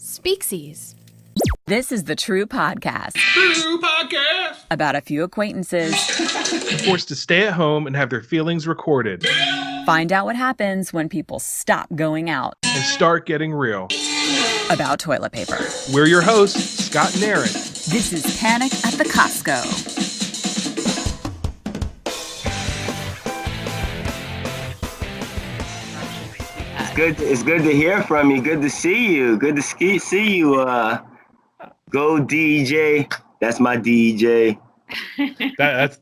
Speaksies. This is the True Podcast. True Podcast. About a few acquaintances Forced to stay at home and have their feelings recorded. find out what happens when people stop going out. And start getting real. About toilet paper. We're your hosts, Scott and Erin. This is Panic at the Costco. It's good to hear from you. Good to see you. Good to see you. Go DJ. That's my DJ. That's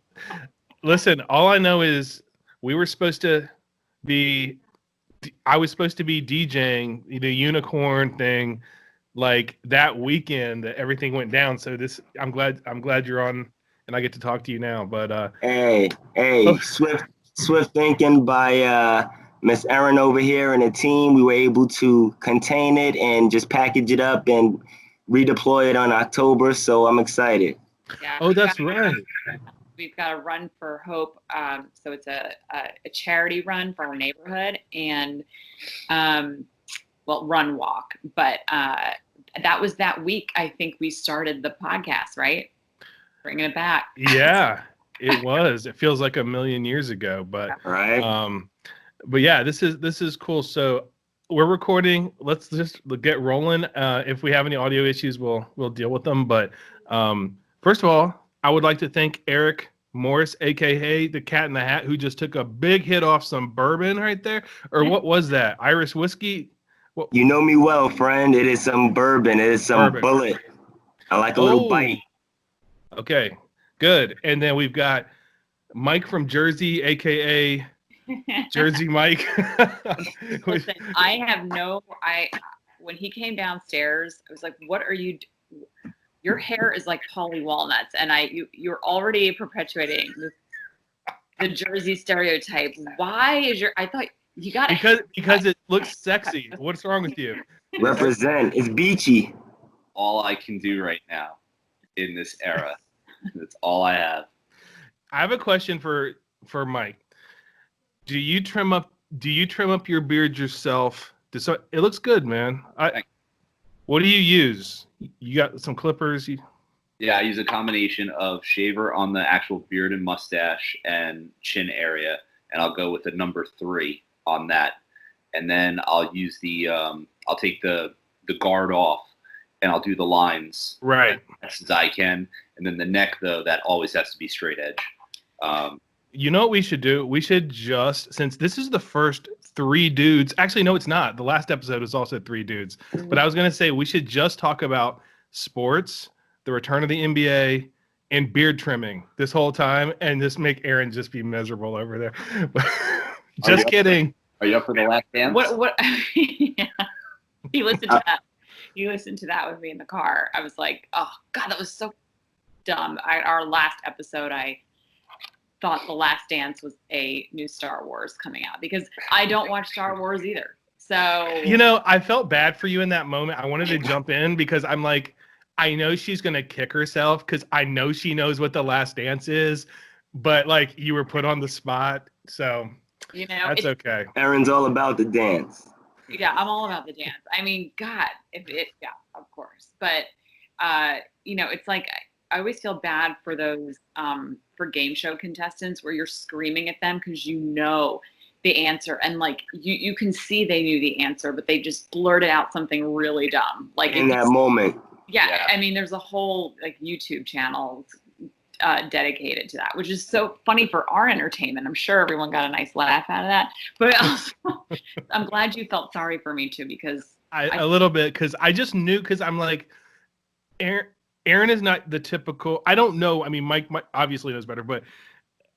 listen. All I know is I was supposed to be DJing the unicorn thing, like that weekend that everything went down. So I'm glad you're on, and I get to talk to you now. But hey, swift thinking by Miss Erin over here and the team. We were able to contain it and just package it up and redeploy it on October. So I'm excited. Yeah, oh, that's right. We've got a run for hope. So it's a charity run for our neighborhood and, run walk. But that was that week. I think we started the podcast, right? Bringing it back. Yeah, it was. It feels like a million years ago, but Right. But yeah, this is cool. So we're recording. Let's just get rolling. If we have any audio issues, we'll deal with them. But first of all, I would like to thank Eric Morris, aka the Cat in the Hat, who just took a big hit off some bourbon right there. Or what was that? Irish whiskey? What? You know me well, friend. It is some bourbon. It is some Bourbon. bullet. I like a little bite. Okay, good. And then we've got Mike from Jersey, aka Jersey Mike. Listen, when he came downstairs, I was like, what are you your hair is like Polly Walnuts, and you're already perpetuating the Jersey stereotype. Why is I thought you got because it looks sexy. What's wrong with you? Represent. It's beachy. All I can do right now in this era. That's all I have. I have a question for Mike. Do you trim up your beard yourself? It looks good, man. What do you use? You got some clippers? Yeah, I use a combination of shaver on the actual beard and mustache and chin area, and I'll go with the number 3 on that. And then I'll use I'll take the guard off, and I'll do the lines right as best as I can. And then the neck, though, that always has to be straight edge. You know what we should do? We should just, since this is the first 3 dudes. Actually, no, it's not. The last episode was also 3 dudes. But I was going to say we should just talk about sports, the return of the NBA, and beard trimming this whole time, and just make Erin just be miserable over there. Just kidding. Are you up for the last dance? What? Yeah. He listened to that. You listened to that with me in the car. I was like, oh God, that was so dumb. Our last episode, I thought The Last Dance was a new Star Wars coming out because I don't watch Star Wars either. So I felt bad for you in that moment. I wanted to jump in because I'm like, I know she's gonna kick herself because I know she knows what The Last Dance is, but like you were put on the spot, so that's okay. Erin's all about the dance. Yeah, I'm all about the dance. I mean, God, yeah, of course. But it's like I always feel bad for those for game show contestants where you're screaming at them because you know the answer, and like you can see they knew the answer, but they just blurted out something really dumb. Like in that moment. Yeah, I mean, there's a whole like YouTube channel dedicated to that, which is so funny for our entertainment. I'm sure everyone got a nice laugh out of that. But also, I'm glad you felt sorry for me too, because a little bit, because I just knew, because I'm like, Erin is not the typical. I don't know. I mean, Mike obviously knows better, but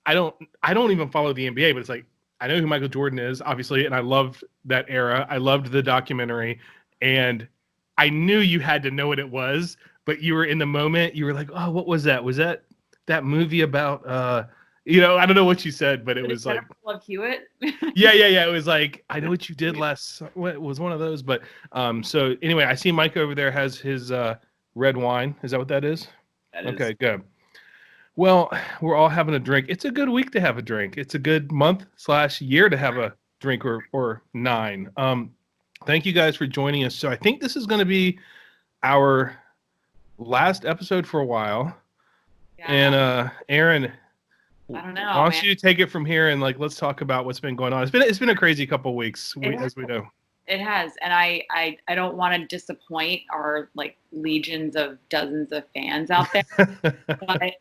I don't even follow the NBA. But it's like I know who Michael Jordan is, obviously, and I loved that era. I loved the documentary, and I knew you had to know what it was. But you were in the moment. You were like, "Oh, what was that? Was that movie about?" I don't know what you said, but it was like Love Hewitt. yeah. It was like, I know what you did last. It was one of those. But so anyway, I see Mike over there has his red wine. Is that what that is? That is. Okay, good. Well, we're all having a drink. It's a good week to have a drink. It's a good month/year to have a drink or 9. Thank you guys for joining us. So I think this is going to be our last episode for a while. Yeah. And Erin, I don't know. why don't Man. you take it from here and like let's talk about what's been going on. It's been a crazy couple of weeks, as we know. It has, and I don't want to disappoint our like legions of dozens of fans out there. But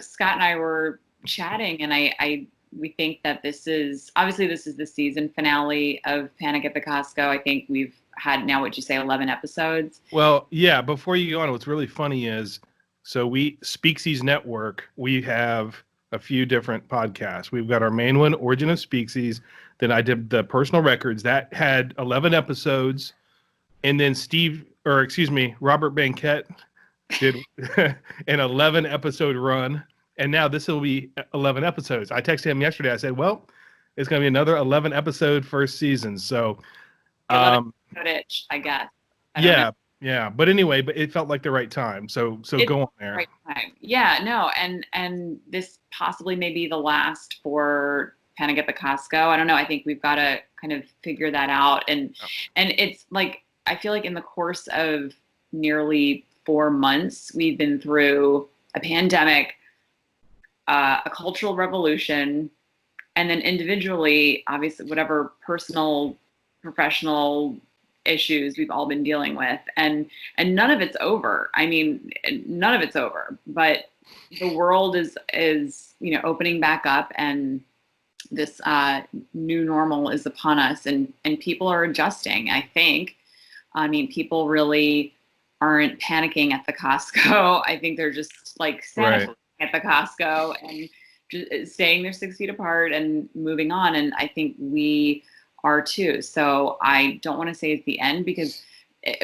Scott and I were chatting, and we think that this is the season finale of Panic at the Costco. I think we've had now, 11 episodes. Well, yeah. Before you go on, what's really funny is, so we Speaksies Network. We have a few different podcasts. We've got our main one, Origin of Speaksies. Then I did the Personal Records that had 11 episodes, and then Robert Banquet did an 11 episode run, and now this will be 11 episodes. I texted him yesterday. I said, "Well, it's going to be another 11 episode first season." So, itch, I guess. Yeah. But anyway, it felt like the right time. So go on there. Right time. Yeah, no, and this possibly may be the last for Panic at the Costco. I don't know. I think we've got to kind of figure that out. And it's like, I feel like in the course of nearly 4 months, we've been through a pandemic, a cultural revolution, and then individually, obviously, whatever personal, professional issues we've all been dealing with, and none of it's over. I mean, none of it's over, but the world is opening back up, and this new normal is upon us, and people are adjusting. I think, people really aren't panicking at the Costco. I think they're just like sanitizing at the Costco and just staying their 6 feet apart and moving on. And I think we are too. So I don't want to say it's the end, because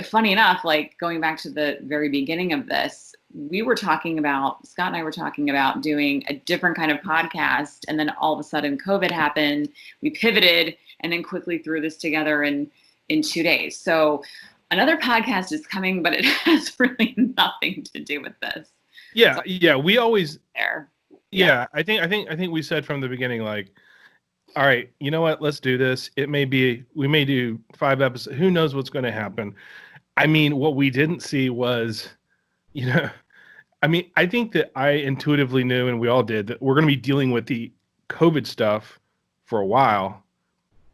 funny enough, like going back to the very beginning of this, Scott and I were talking about doing a different kind of podcast. And then all of a sudden COVID happened, we pivoted, and then quickly threw this together in 2 days. So another podcast is coming, but it has really nothing to do with this. Yeah. So, yeah. We always there. Yeah. I think we said from the beginning, like, all right, you know what? Let's do this. We may do 5 episodes. Who knows what's going to happen? I mean, what we didn't see was, I think that I intuitively knew, and we all did, that we're going to be dealing with the COVID stuff for a while.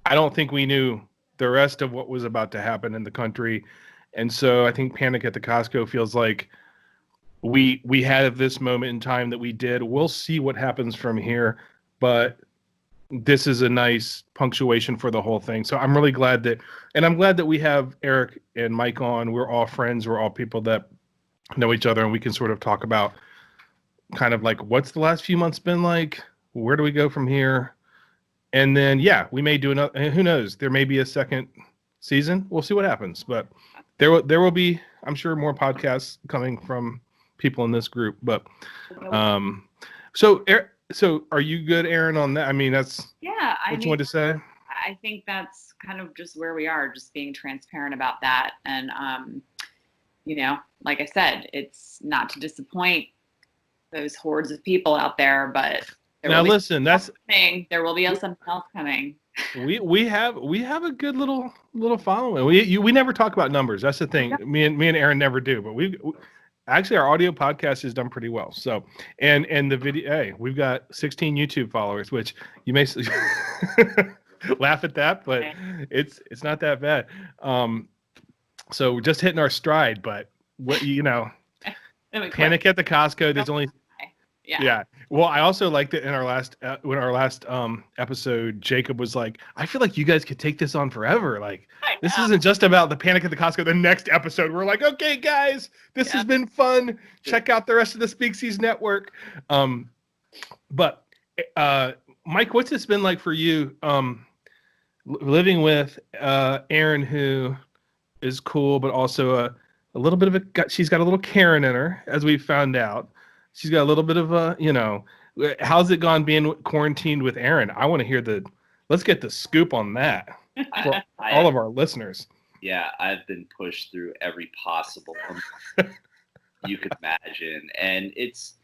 I don't think we knew the rest of what was about to happen in the country. And so I think Panic at the Costco feels like we had this moment in time that we did. We'll see what happens from here, but this is a nice punctuation for the whole thing. So I'm really glad that we have Eric and Mike on. We're all friends. We're all people that know each other, and we can sort of talk about kind of like, what's the last few months been like? Where do we go from here? And then, we may do another, who knows? There may be a second season. We'll see what happens, but there will be, I'm sure, more podcasts coming from people in this group, but, So are you good, Erin, on that? I mean, that's you want to say? I think that's kind of just where we are, just being transparent about that. And, like I said, it's not to disappoint those hordes of people out there, but now listen, there will be something else coming. We have a good little following. We never talk about numbers. That's the thing. Me and Erin never do, but actually, our audio podcast has done pretty well. So, and the video, hey, we've got 16 YouTube followers, which you may laugh at that, but it's not that bad. So we're just hitting our stride, but Panic at the Costco. There's only. Yeah. Well, I also liked it in our last episode. Jacob was like, "I feel like you guys could take this on forever. Like, this isn't just about the Panic at the Costco." The next episode, we're like, "Okay, guys, this has been fun. Check out the rest of the Speaksies Network." But Mike, what's this been like for you? Living with Erin, who is cool, but also a little bit of she's got a little Karen in her, as we found out. She's got a little bit of how's it gone being quarantined with Erin? I want to hear let's get the scoop on that for all of our listeners. Yeah, I've been pushed through every possible you could imagine. And it's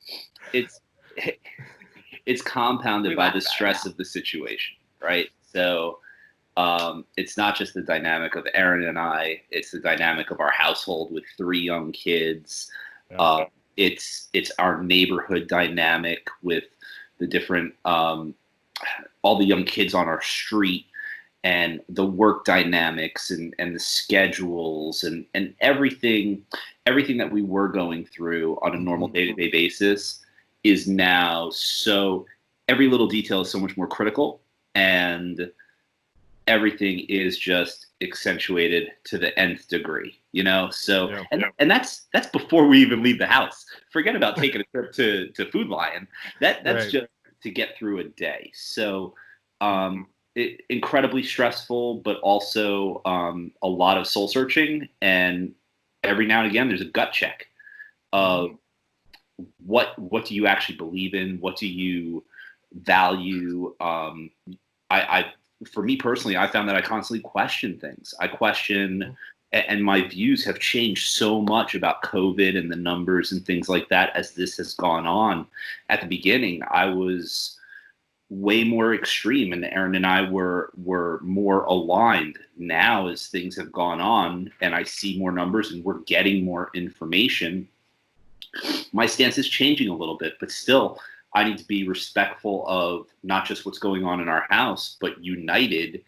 compounded by the stress of the situation, right? So It's not just the dynamic of Erin and I, it's the dynamic of our household with 3 young kids. It's our neighborhood dynamic with the different, all the young kids on our street, and the work dynamics and the schedules and everything that we were going through on a normal day-to-day basis is now every little detail is so much more critical, and everything is just accentuated to the nth degree, So, and that's before we even leave the house. Forget about taking a trip to Food Lion. That's right. Just to get through a day. So, incredibly stressful, but also a lot of soul searching. And every now and again, there's a gut check of what do you actually believe in? What do you value? For me personally, I found that I constantly question things. I question, and my views have changed so much about COVID and the numbers and things like that as this has gone on. At the beginning, I was way more extreme, and Erin and I were more aligned. Now, as things have gone on and I see more numbers and we're getting more information, my stance is changing a little bit, but still, I need to be respectful of not just what's going on in our house, but united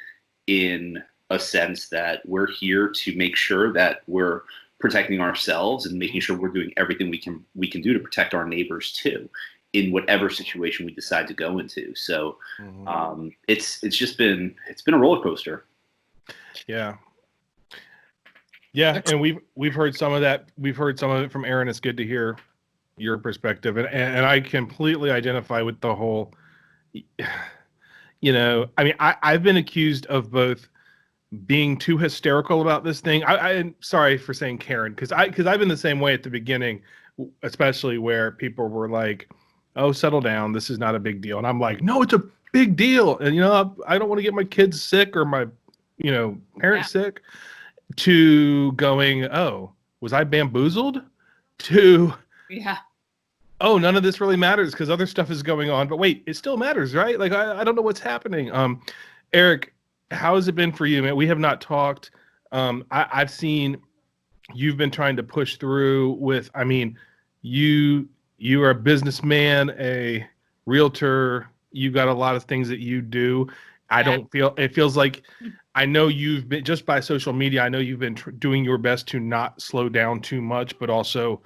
in a sense that we're here to make sure that we're protecting ourselves and making sure we're doing everything we can do to protect our neighbors too, in whatever situation we decide to go into. So it's been a roller coaster. Yeah. Yeah, and we've heard some of that. We've heard some of it from Erin. It's good to hear your perspective, and I completely identify with the whole, I mean, I've been accused of both being too hysterical about this thing. I'm sorry for saying Karen, because I've been the same way at the beginning, especially where people were like, oh, settle down, this is not a big deal. And I'm like, no, it's a big deal. And, I don't want to get my kids sick or my, parents sick, to going, oh, was I bamboozled? To, oh, none of this really matters because other stuff is going on. But wait, it still matters, right? Like, I don't know what's happening. Eric, how has it been for you, man? We have not talked. I've seen you've been trying to push through with, you are a businessman, a realtor. You've got a lot of things that you do. It feels like, I know you've been, just by social media, I know you've been doing your best to not slow down too much, but also,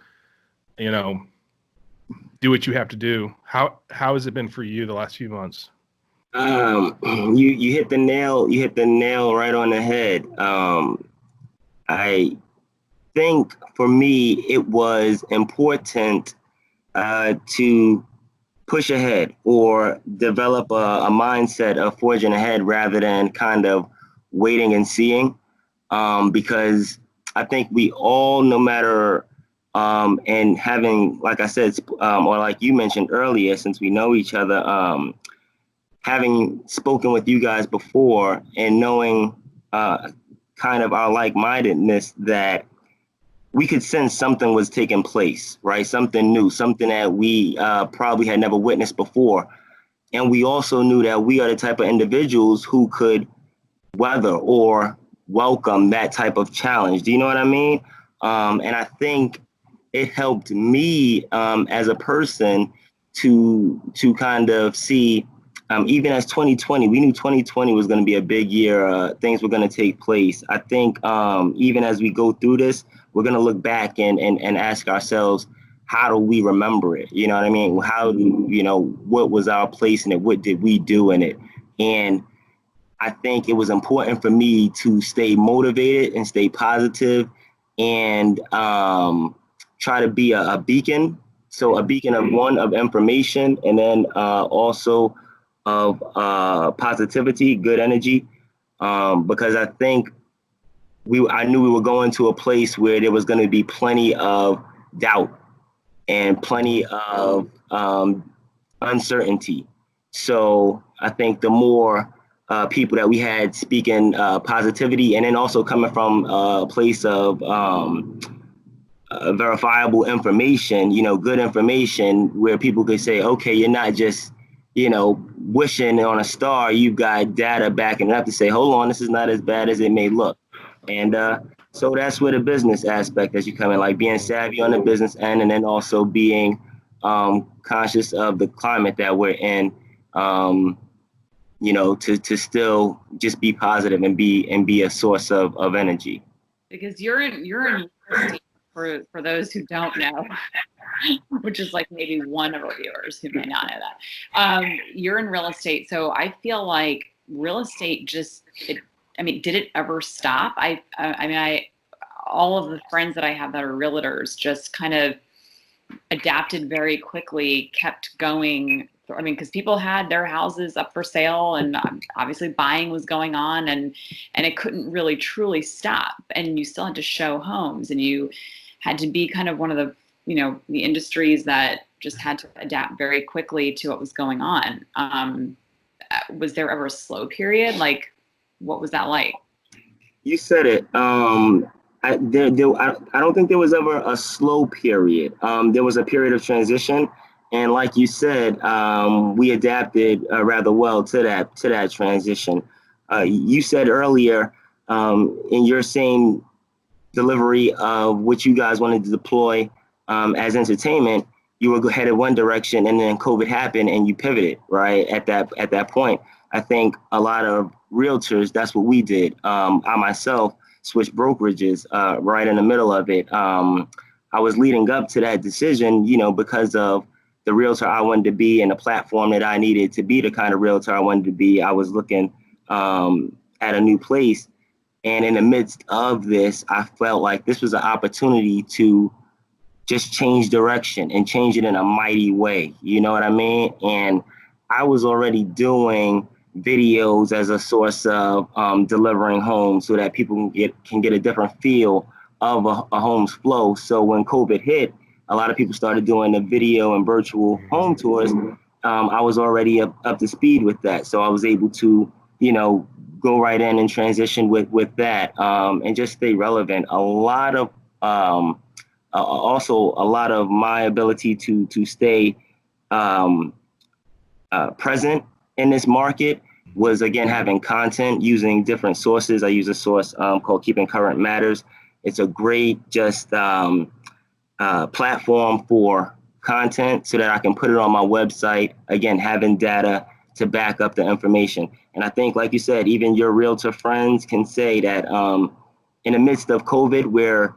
do what you have to do. How has it been for you the last few months? You hit the nail right on the head. I think for me it was important to push ahead or develop a mindset of forging ahead rather than kind of waiting and seeing, because I think we all, no matter and having, like I said, or like you mentioned earlier, since we know each other, having spoken with you guys before and knowing kind of our like-mindedness, that we could sense something was taking place, right? Something new, something that we probably had never witnessed before. And we also knew that we are the type of individuals who could weather or welcome that type of challenge. Do you know what I mean? And I think it helped me as a person to kind of see, even as 2020, we knew 2020 was going to be a big year. Things were going to take place. I think even as we go through this, we're going to look back and ask ourselves, how do we remember it? You know what I mean? What was our place in it? What did we do in it? And I think it was important for me to stay motivated and stay positive and try to be a beacon. So a beacon of information, and then also of positivity, good energy, because I think I knew we were going to a place where there was going to be plenty of doubt and plenty of uncertainty. So I think the more people that we had speaking positivity, and then also coming from a place of verifiable information, good information, where people could say, okay, you're not just, wishing on a star, you've got data backing it up to say, hold on, this is not as bad as it may look. And so that's where the business aspect that you come in, like being savvy on the business end, and then also being conscious of the climate that we're in, to still just be positive and be a source of energy. Because you're in real estate, for those who don't know, which is like maybe one of our viewers who may not know that. You're in real estate, so I feel like real estate did it ever stop? All of the friends that I have that are realtors just kind of adapted very quickly, kept going. Because people had their houses up for sale, and obviously buying was going on, and it couldn't really truly stop. And you still had to show homes, and you had to be kind of one of the industries that just had to adapt very quickly to what was going on. Was there ever a slow period? Like, what was that like? You said it. I don't think there was ever a slow period. There was a period of transition, and like you said, we adapted rather well to that transition. You said earlier in your same delivery of what you guys wanted to deploy as entertainment, you were headed one direction, and then COVID happened, and you pivoted right at that point. I think a lot of realtors, that's what we did. I myself switched brokerages right in the middle of it. I was leading up to that decision, because of the realtor I wanted to be and the platform that I needed to be the kind of realtor I wanted to be. I was looking at a new place. And in the midst of this, I felt like this was an opportunity to just change direction and change it in a mighty way. You know what I mean? And I was already doing videos as a source of delivering homes so that people can get a different feel of a home's flow. So when COVID hit, a lot of people started doing the video and virtual home tours. I was already up to speed with that. So I was able to, go right in and transition with that and just stay relevant. Also a lot of my ability to stay present in this market was, again, having content, using different sources. I use a source called Keeping Current Matters. It's a great platform for content so that I can put it on my website, again, having data to back up the information. And I think, like you said, even your realtor friends can say that in the midst of COVID, where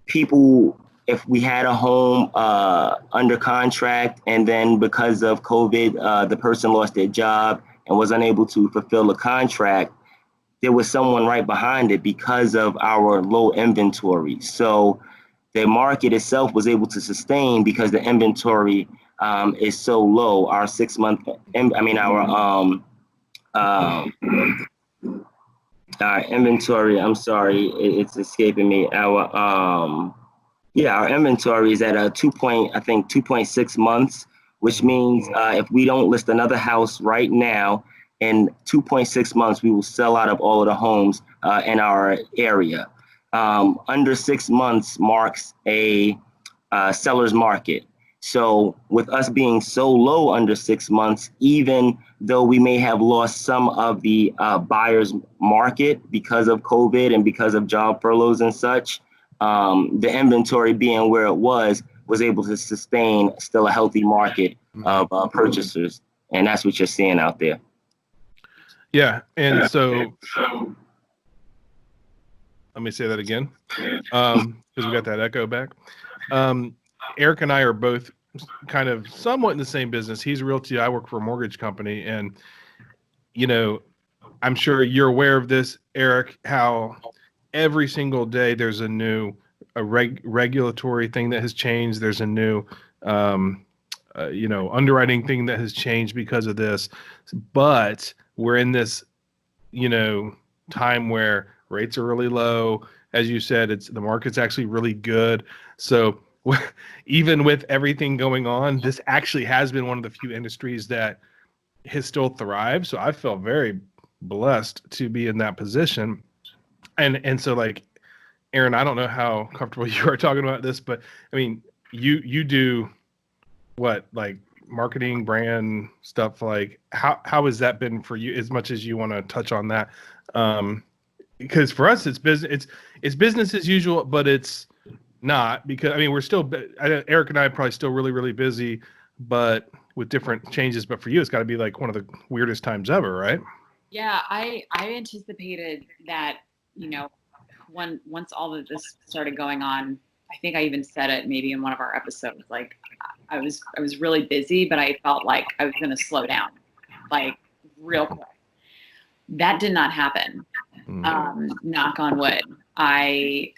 people, if we had a home under contract and then because of COVID, the person lost their job and was unable to fulfill the contract, there was someone right behind it because of our low inventory. So the market itself was able to sustain because the inventory is so low. Our 6 month, our inventory, I'm sorry, it's escaping me. Our inventory is at 2.6 months, which means if we don't list another house right now, in 2.6 months, we will sell out of all of the homes in our area. Under 6 months marks a seller's market. So with us being so low under 6 months, even though we may have lost some of the buyer's market because of COVID and because of job furloughs and such, the inventory being where it was able to sustain still a healthy market of purchasers. And that's what you're seeing out there. Yeah. And so let me say that again, because we got that echo back. Eric and I are both kind of somewhat in the same business. He's realty. I work for a mortgage company. And, I'm sure you're aware of this, Eric, how every single day there's a new regulatory thing that has changed. There's a new, underwriting thing that has changed because of this. But we're in this, time where rates are really low. As you said, the market's actually really good. So even with everything going on, this actually has been one of the few industries that has still thrived. So I felt very blessed to be in that position. And so, like, Erin, I don't know how comfortable you are talking about this, but I mean, you do what, like marketing, brand stuff, like how has that been for you? As much as you want to touch on that, because for us it's business, it's business as usual, but it's not, because I mean we're still Eric and I are probably still really really busy, but with different changes. But for you, it's got to be like one of the weirdest times ever, right? Yeah, I anticipated that, you know, once all of this started going on, I think I even said it maybe in one of our episodes, like I was really busy, but I felt like I was going to slow down, like real quick. That did not happen. Knock on wood. I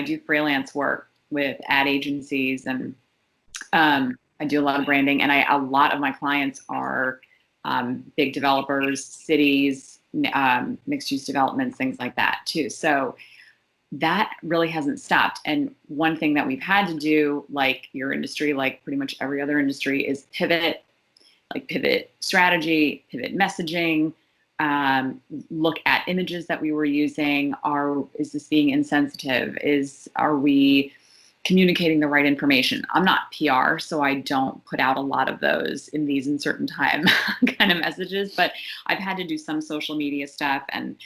do freelance work with ad agencies, and I do a lot of branding, and a lot of my clients are big developers, cities, mixed use developments, things like that too. So that really hasn't stopped. And one thing that we've had to do, like your industry, like pretty much every other industry, is pivot strategy, pivot messaging, look at images that we were using. Is this being insensitive? Are we communicating the right information? I'm not PR, so I don't put out a lot of those in these uncertain time kind of messages, but I've had to do some social media stuff and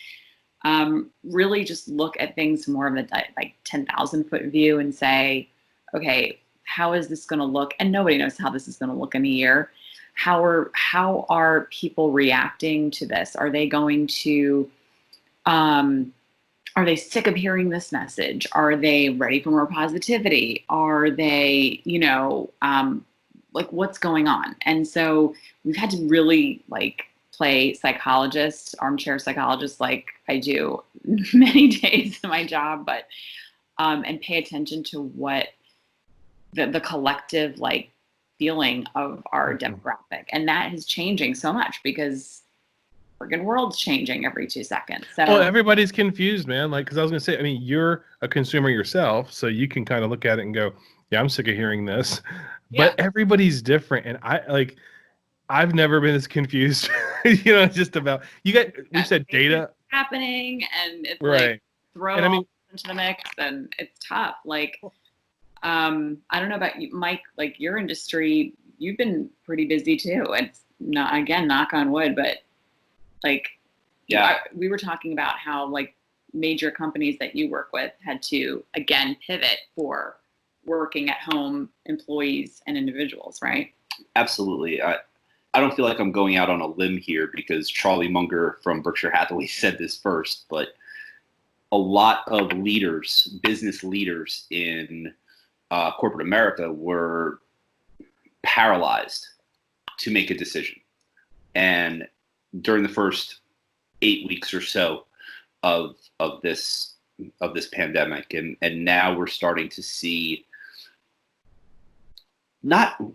really just look at things more of a like 10,000 foot view and say, okay, how is this going to look? And nobody knows how this is going to look in a year. How are people reacting to this? Are they going to, are they sick of hearing this message? Are they ready for more positivity? Are they, like what's going on? And so we've had to really like play psychologist, armchair psychologist, like I do many days in my job, but, and pay attention to what the collective like feeling of our demographic. And that is changing so much because friggin' world's changing every 2 seconds. So everybody's confused, man. Like, because I was gonna say, I mean, you're a consumer yourself, so you can kind of look at it and go, yeah, I'm sick of hearing this. Yeah. But everybody's different, and I've never been as confused. Just about we said data happening, and it's right. like throw and I mean, into the mix, and it's tough. Like, I don't know about you, Mike. Like your industry, you've been pretty busy too. It's not, again, knock on wood, but like, yeah, we were talking about how like major companies that you work with had to again pivot for working at home employees and individuals, right? Absolutely. I don't feel like I'm going out on a limb here because Charlie Munger from Berkshire Hathaway said this first, but a lot of leaders, business leaders in corporate America were paralyzed to make a decision. And during the first 8 weeks or so of this pandemic, and now we're starting to see,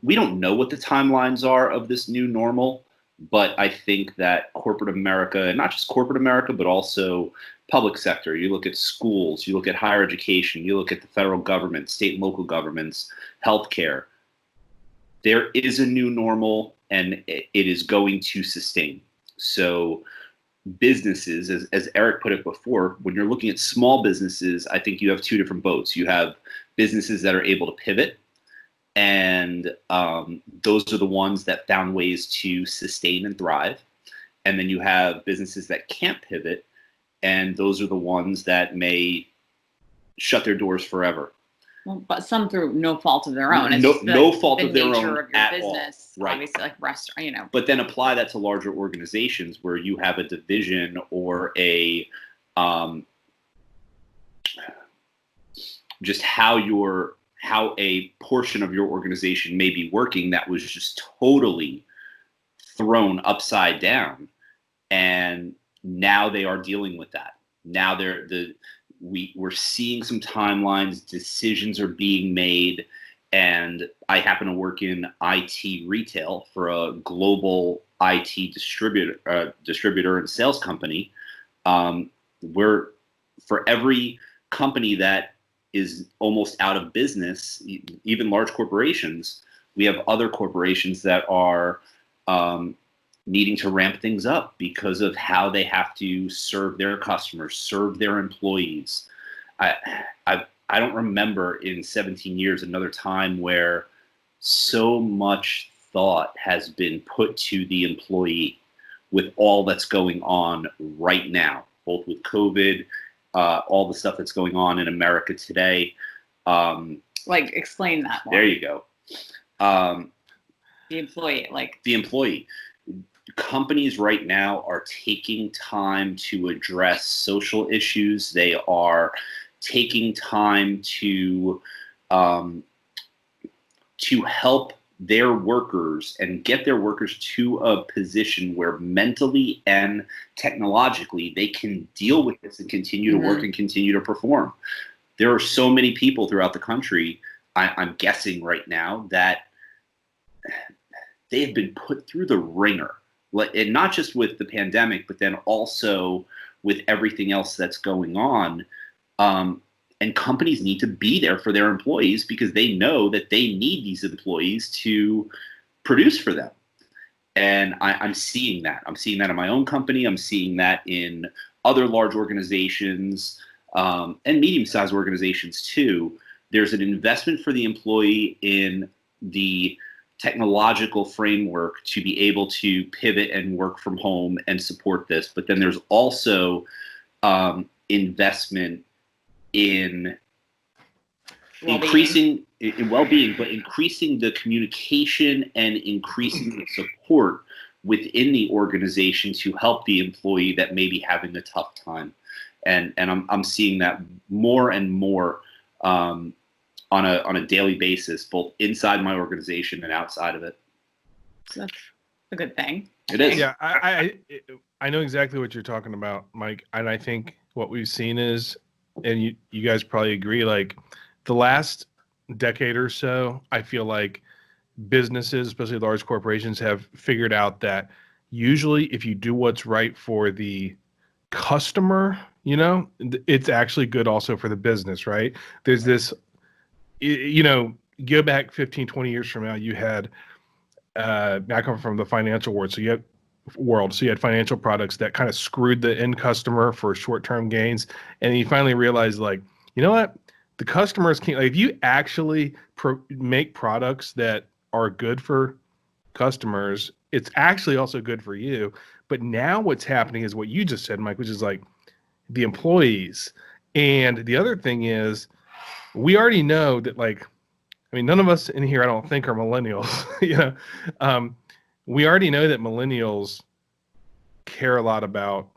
we don't know what the timelines are of this new normal, but I think that corporate America, and not just corporate America, but also public sector, you look at schools, you look at higher education, you look at the federal government, state and local governments, healthcare, there is a new normal and it is going to sustain. So businesses, as Eric put it before, when you're looking at small businesses, I think you have two different boats. You have businesses that are able to pivot, and those are the ones that found ways to sustain and thrive. And then you have businesses that can't pivot, and those are the ones that may shut their doors forever. Well, but some through no fault of their own. It's no fault of their own of your at business, all. Right. Obviously, like restaurant, But then apply that to larger organizations where you have a division or a just how a portion of your organization may be working that was just totally thrown upside down, and now they are dealing with that. Now we're seeing some timelines, decisions are being made, and I happen to work in IT retail for a global IT distributor and sales company. Where for every company that is almost out of business, even large corporations, we have other corporations that are needing to ramp things up because of how they have to serve their customers, serve their employees. I don't remember in 17 years another time where so much thought has been put to the employee with all that's going on right now, both with COVID, all the stuff that's going on in America today. Like, explain that more. There you go. The employee, the employee. Companies right now are taking time to address social issues. They are taking time to help their workers and get their workers to a position where mentally and technologically they can deal with this and continue to work and continue to perform. There are so many people throughout the country, I'm guessing right now, that they have been put through the ringer, and not just with the pandemic, but then also with everything else that's going on. And companies need to be there for their employees because they know that they need these employees to produce for them. And I'm seeing that. I'm seeing that in my own company. I'm seeing that in other large organizations and medium-sized organizations too. There's an investment for the employee in the technological framework to be able to pivot and work from home and support this. But then there's also investment in increasing in well-being, but increasing the communication and increasing the support within the organization to help the employee that may be having a tough time. And I'm seeing that more and more on a daily basis, both inside my organization and outside of it. So that's a good thing. It is. Yeah, I know exactly what you're talking about, Mike. And I think what we've seen is, and you guys probably agree, like the last decade or so, I feel like businesses, especially large corporations, have figured out that usually if you do what's right for the customer, it's actually good also for the business, right? There's this, go back 15, 20 years from now, you had, I come from the financial world, so you had financial products that kind of screwed the end customer for short-term gains. And you finally realized, like, you know what? The customers can't, like, if you actually make products that are good for customers, it's actually also good for you. But now what's happening is what you just said, Mike, which is like the employees. And the other thing is, we already know that, like, I mean, none of us in here, I don't think, are millennials. We already know that millennials care a lot about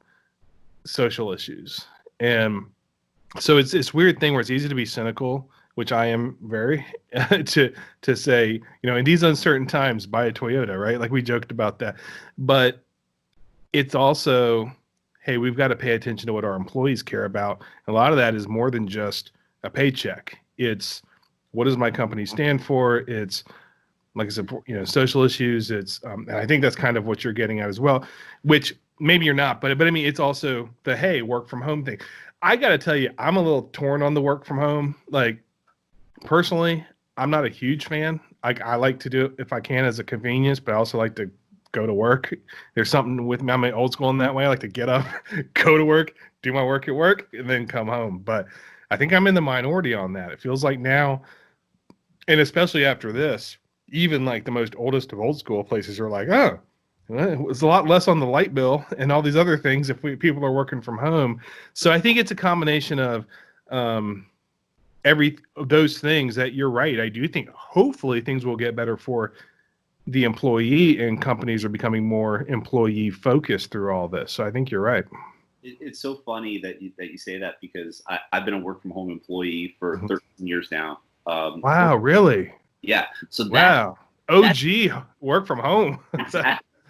social issues. And so it's this weird thing where it's easy to be cynical, which I am very, to say, in these uncertain times, buy a Toyota, right? Like, we joked about that. But it's also, hey, we've got to pay attention to what our employees care about. A lot of that is more than just a paycheck. It's, what does my company stand for? It's, like I said, social issues. It's, and I think that's kind of what you're getting at as well, which maybe you're not, but I mean, it's also the, hey, work from home thing. I got to tell you, I'm a little torn on the work from home. Like, personally, I'm not a huge fan. I like to do it if I can as a convenience, but I also like to go to work. There's something with me. I'm old school in that way. I like to get up, go to work, do my work at work, and then come home. But I think I'm in the minority on that. It feels like now, and especially after this, even like the most oldest of old school places are like, oh, it's a lot less on the light bill and all these other things if people are working from home. So I think it's a combination of those things that you're right. I do think hopefully things will get better for the employee, and companies are becoming more employee focused through all this. So I think you're right. It's so funny that you say that, because I've been a work from home employee for 13 years now. Wow, really? Yeah. So wow. OG work from home.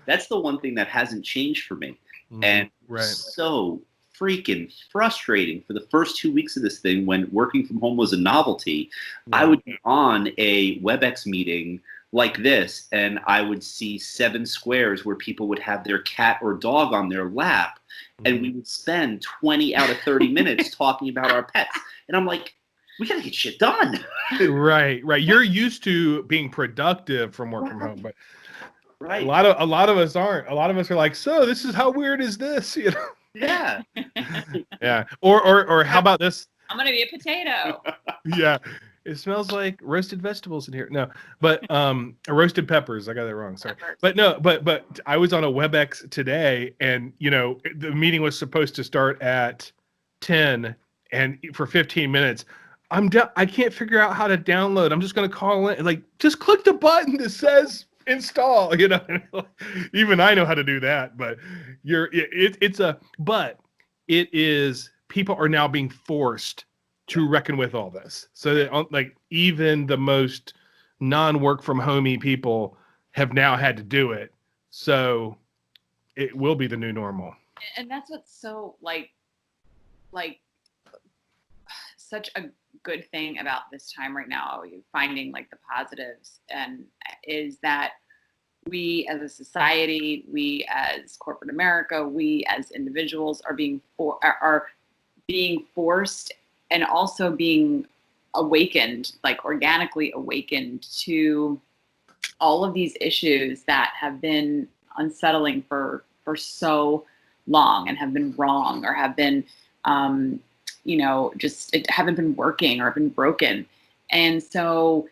That's the one thing that hasn't changed for me. And right. So freaking frustrating for the first 2 weeks of this thing, when working from home was a novelty. I would be on a WebEx meeting like this, and I would see 7 squares where people would have their cat or dog on their lap, and we would spend 20 out of 30 minutes talking about our pets. And I'm like, we gotta get shit done. Right. You're used to being productive from work from home, but right. A lot of us aren't. A lot of us are like, so this is, how weird is this? Yeah. Yeah. Or how about this? I'm gonna be a potato. Yeah. It smells like roasted vegetables in here. No, but roasted peppers. I got that wrong. Sorry. Peppers. But no, but I was on a WebEx today, and the meeting was supposed to start at 10, and for 15 minutes, I can't figure out how to download. I'm just gonna call in, like, just click the button that says install. Even I know how to do that, but but it is, people are now being forced to reckon with all this. So that, like, even the most non-work from homey people have now had to do it. So it will be the new normal. And that's what's so like such a good thing about this time right now, finding like the positives, and is that we as a society, we as corporate America, we as individuals are being forced and also being awakened, like organically awakened to all of these issues that have been unsettling for so long and have been wrong, or have been, just it haven't been working or have been broken. And so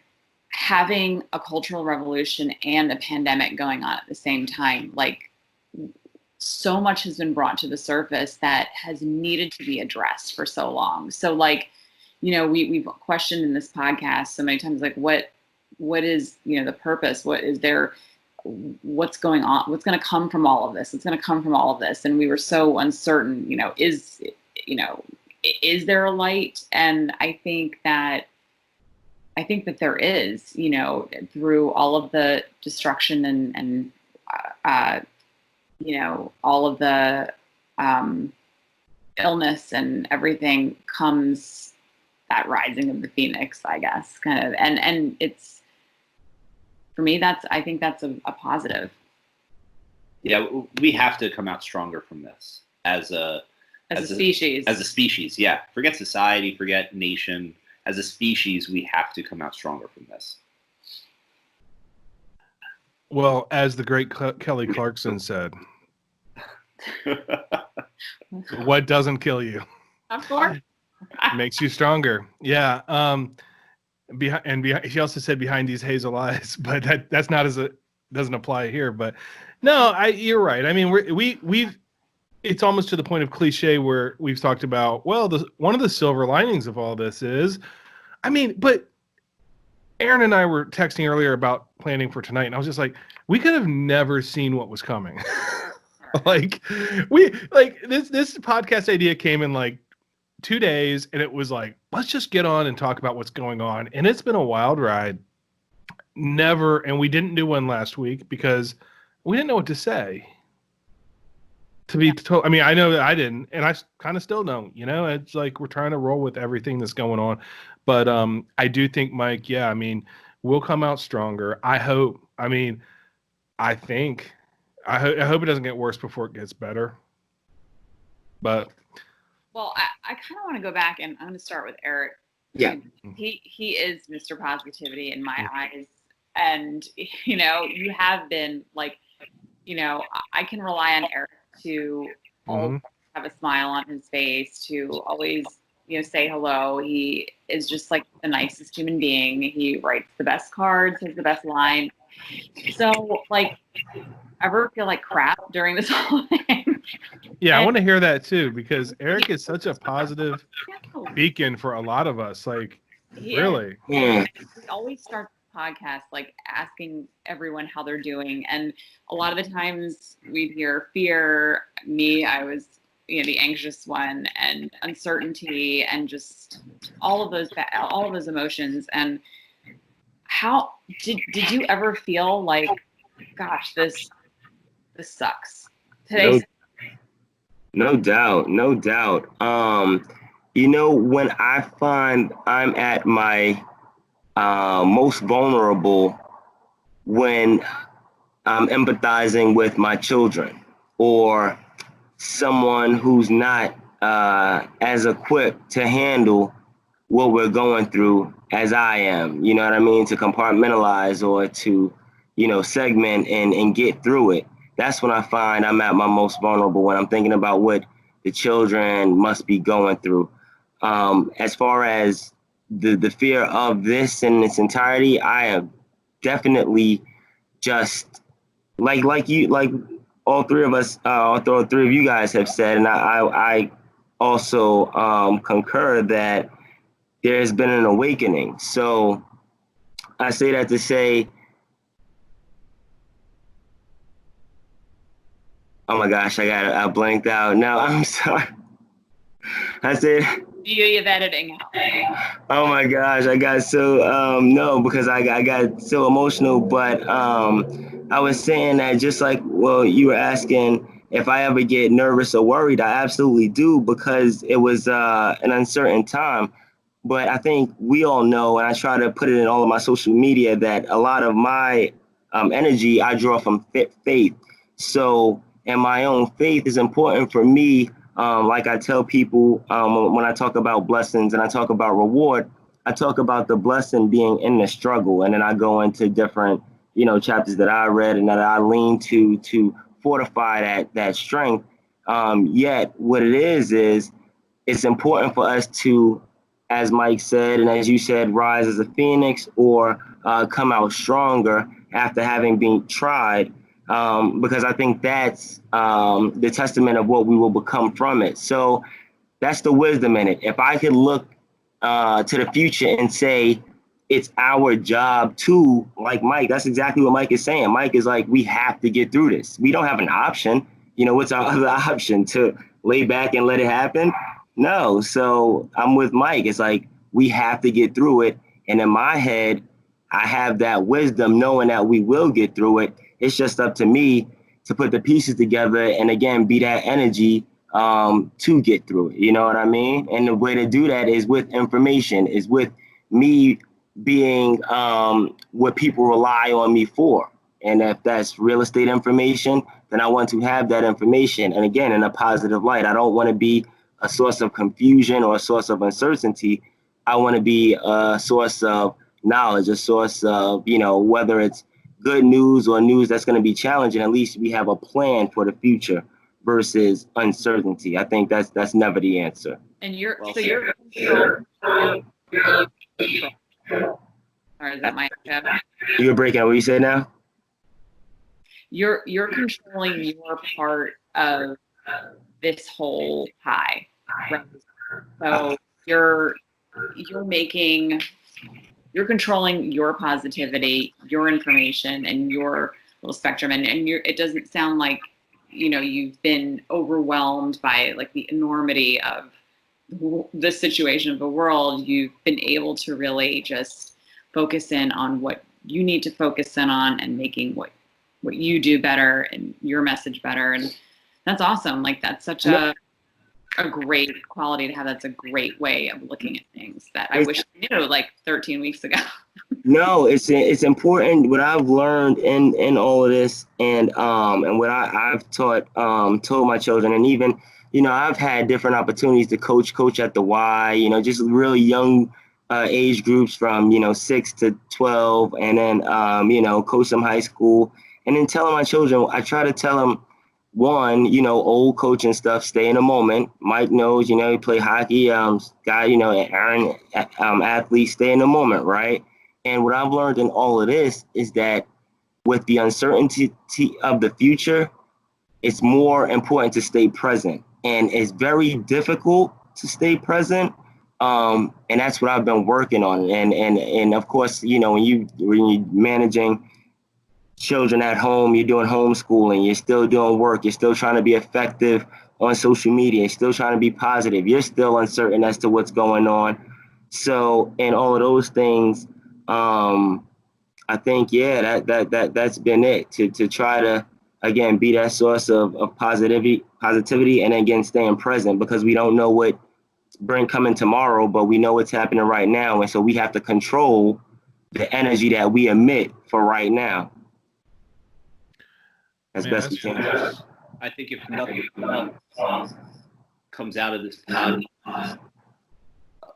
having a cultural revolution and a pandemic going on at the same time, like, so much has been brought to the surface that has needed to be addressed for so long. So, like, we've questioned in this podcast so many times, like, what is, the purpose? What is there? What's going on? What's going to come from all of this? What's going to come from all of this? And we were so uncertain, is there a light? And I think that there is, through all of the destruction and all of the illness and everything, comes that rising of the phoenix, I guess, kind of. And it's, for me, I think that's a positive. Yeah, we have to come out stronger from this as a species. As a species, yeah. Forget society, forget nation. As a species, we have to come out stronger from this. Well, as the great Kelly Clarkson said, what doesn't kill you? Of course. Makes you stronger. Yeah. She also said, behind these hazel eyes, but that's not doesn't apply here. But no, you're right. I mean, we've it's almost to the point of cliche where we've talked about, well, one of the silver linings of all this is, but Erin and I were texting earlier about planning for tonight, and I was just like, we could have never seen what was coming. This podcast idea came in like 2 days, and it was like, let's just get on and talk about what's going on. And it's been a wild ride. And we didn't do one last week because we didn't know what to say. To be told, I know that I didn't, and I kind of still don't. It's like we're trying to roll with everything that's going on. But I do think, Mike, we'll come out stronger. I hope. I hope it doesn't get worse before it gets better. But well, I kind of want to go back, and I'm going to start with Eric. Yeah, he is Mr. Positivity in my eyes, and you have been like, I can rely on Eric to always have a smile on his face, to always, say hello. He is just like the nicest human being. He writes the best cards, has the best line. So, like, ever feel like crap during this whole thing? Yeah, I want to hear that too, because Eric is such a positive beacon for a lot of us. Like, really. Yeah. He always starts the podcast like asking everyone how they're doing, and a lot of the times we'd hear fear. I was the anxious one, and uncertainty, and just all of those emotions. And how did you ever feel like, gosh, this sucks today? No doubt. When I find I'm at my most vulnerable, when I'm empathizing with my children or someone who's not as equipped to handle what we're going through as I am, you know what I mean, to compartmentalize or to, segment and get through it. That's when I find I'm at my most vulnerable, when I'm thinking about what the children must be going through. As far as, the fear of this in its entirety, I am definitely just like all three of us, all three of you guys have said, and I also concur that there has been an awakening. So I say that to say, oh my gosh, I blanked out. Now I'm sorry. I said, Beauty of editing out. oh my gosh, I got so no, because I got so emotional. But I was saying that just like, well, you were asking if I ever get nervous or worried. I absolutely do, because it was an uncertain time. But I think we all know, and I try to put it in all of my social media, that a lot of my energy I draw from faith. So, and my own faith is important for me. Like I tell people, when I talk about blessings and I talk about reward, I talk about the blessing being in the struggle, and then I go into different, chapters that I read and that I lean to fortify that strength. Yet, what it is it's important for us to, as Mike said, and as you said, rise as a phoenix, or come out stronger after having been tried, because I think that's the testament of what we will become from it. So that's the wisdom in it. If I could look to the future and say it's our job to, like Mike, that's exactly what Mike is saying. Mike is like, we have to get through this. We don't have an option. What's our other option? To lay back and let it happen? No. So I'm with Mike. It's like, we have to get through it. And in my head, I have that wisdom knowing that we will get through it. It's just up to me to put the pieces together and, again, be that energy to get through it. You know what I mean? And the way to do that is with information, is with me being what people rely on me for. And if that's real estate information, then I want to have that information. And again, in a positive light. I don't want to be a source of confusion or a source of uncertainty. I want to be a source of knowledge, a source of, whether it's good news or news that's going to be challenging, at least we have a plan for the future versus uncertainty. I think that's never the answer. And you're Well so said. you're control. Or is that my You're breaking out. What you say now? you're controlling your part of this whole pie, right? So you're controlling your positivity, your information, and your little spectrum. And it doesn't sound like you've been overwhelmed by like the enormity of the situation of the world. You've been able to really just focus in on what you need to focus in on, and making what you do better and your message better. And that's awesome. Like, that's such a great quality to have. That's a great way of looking at things that I wish I knew like 13 weeks ago. No, it's important. What I've learned in all of this, and what I've told my children, and even I've had different opportunities to coach at the Y. Just really young age groups from 6 to 12, and then coach some high school, and then telling my children, I try to tell them, one, old coaching stuff, stay in the moment. Mike knows, he play hockey, guy, Aaron, athlete, stay in the moment, right? And what I've learned in all of this is that with the uncertainty of the future, it's more important to stay present. And it's very difficult to stay present. And that's what I've been working on. And of course, when you're managing children at home, you're doing homeschooling, you're still doing work, you're still trying to be effective on social media, you're still trying to be positive, you're still uncertain as to what's going on. So, and all of those things, I think, that's been it, to try to, again, be that source of positivity, and again, staying present, because we don't know what coming tomorrow, but we know what's happening right now. And so we have to control the energy that we emit for right now as best we can. I think if nothing else comes out of this podcast,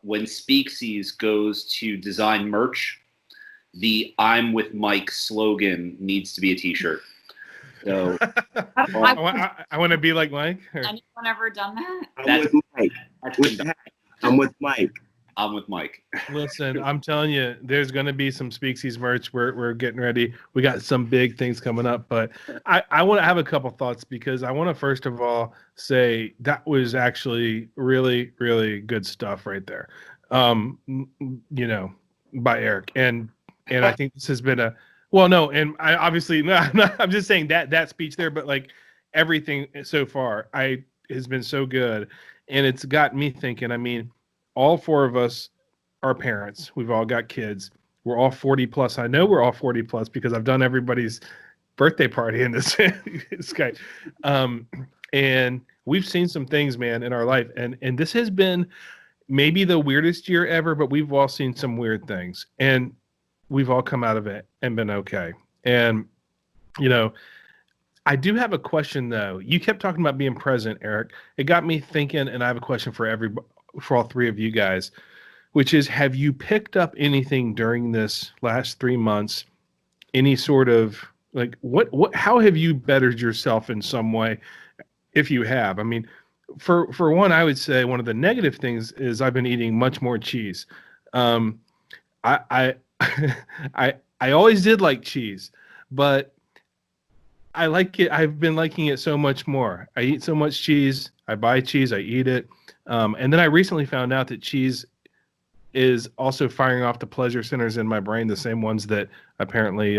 when Speaksies goes to design merch, the "I'm with Mike" slogan needs to be a T-shirt. So I want to be like Mike. Or? Anyone ever done that? I'm with Mike. I'm with Mike. I'm with Mike. Listen, I'm telling you, there's going to be some Speaksies merch. We're getting ready. We got some big things coming up, but I want to have a couple thoughts because I want to first of all say that was actually really, really good stuff right there. You know, by Eric, and I think this has been a well, no, and I obviously no, I'm just saying that speech there, but like everything so far, has been so good, and it's got me thinking. I mean, all four of us are parents. We've all got kids. We're all 40 plus. I know we're all 40 plus because I've done everybody's birthday party in this sky. And we've seen some things, man, in our life. And this has been maybe the weirdest year ever, but we've all seen some weird things. And we've all come out of it and been okay. And, you know, I do have a question though. You kept talking about being present, Eric. It got me thinking, and I have a question for all three of you guys, which is, have you picked up anything during this last 3 months? Any sort of like how have you bettered yourself in some way, if you have? I mean, for one, I would say one of the negative things is I've been eating much more cheese. I I always did like cheese, but I like it. I've been liking it so much more. I eat so much cheese. I buy cheese. I eat it. And then I recently found out that cheese is also firing off the pleasure centers in my brain, the same ones that apparently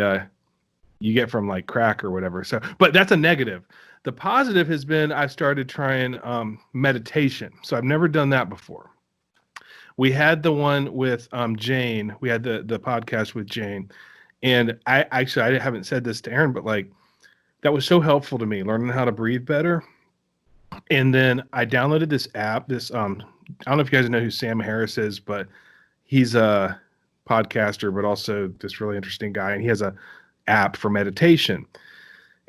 you get from like crack or whatever. So, but that's a negative. The positive has been I've started trying meditation. So I've never done that before. We had the one with Jane. We had the podcast with Jane. And I haven't said this to Erin, but like that was so helpful to me, learning how to breathe better. And then I downloaded this app, I don't know if you guys know who Sam Harris is, but he's a podcaster, but also this really interesting guy. And he has a app for meditation,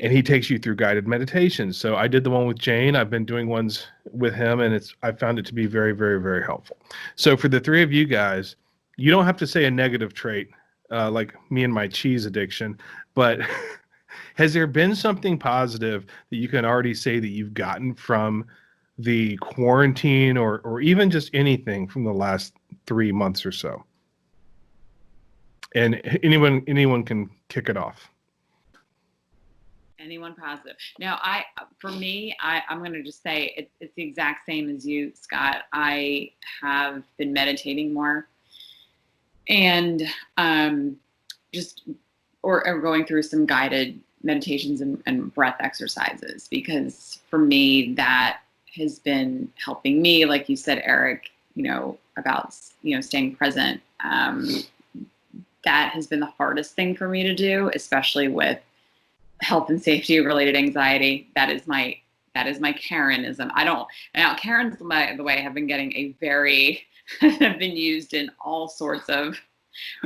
and he takes you through guided meditations. So I did the one with Jane. I've been doing ones with him, and I found it to be very, very, very helpful. So for the three of you guys, you don't have to say a negative trait, like me and my cheese addiction, but has there been something positive that you can already say that you've gotten from the quarantine or even just anything from the last 3 months or so? And anyone can kick it off. Anyone positive? Now, for me, I'm going to just say it's the exact same as you, Scott. I have been meditating more, and or going through some guided meditations and breath exercises, because for me that has been helping me. Like you said, Eric, about staying present. That has been the hardest thing for me to do, especially with health and safety related anxiety. That is my Karenism. Karens, by the way, have been have been used in all sorts of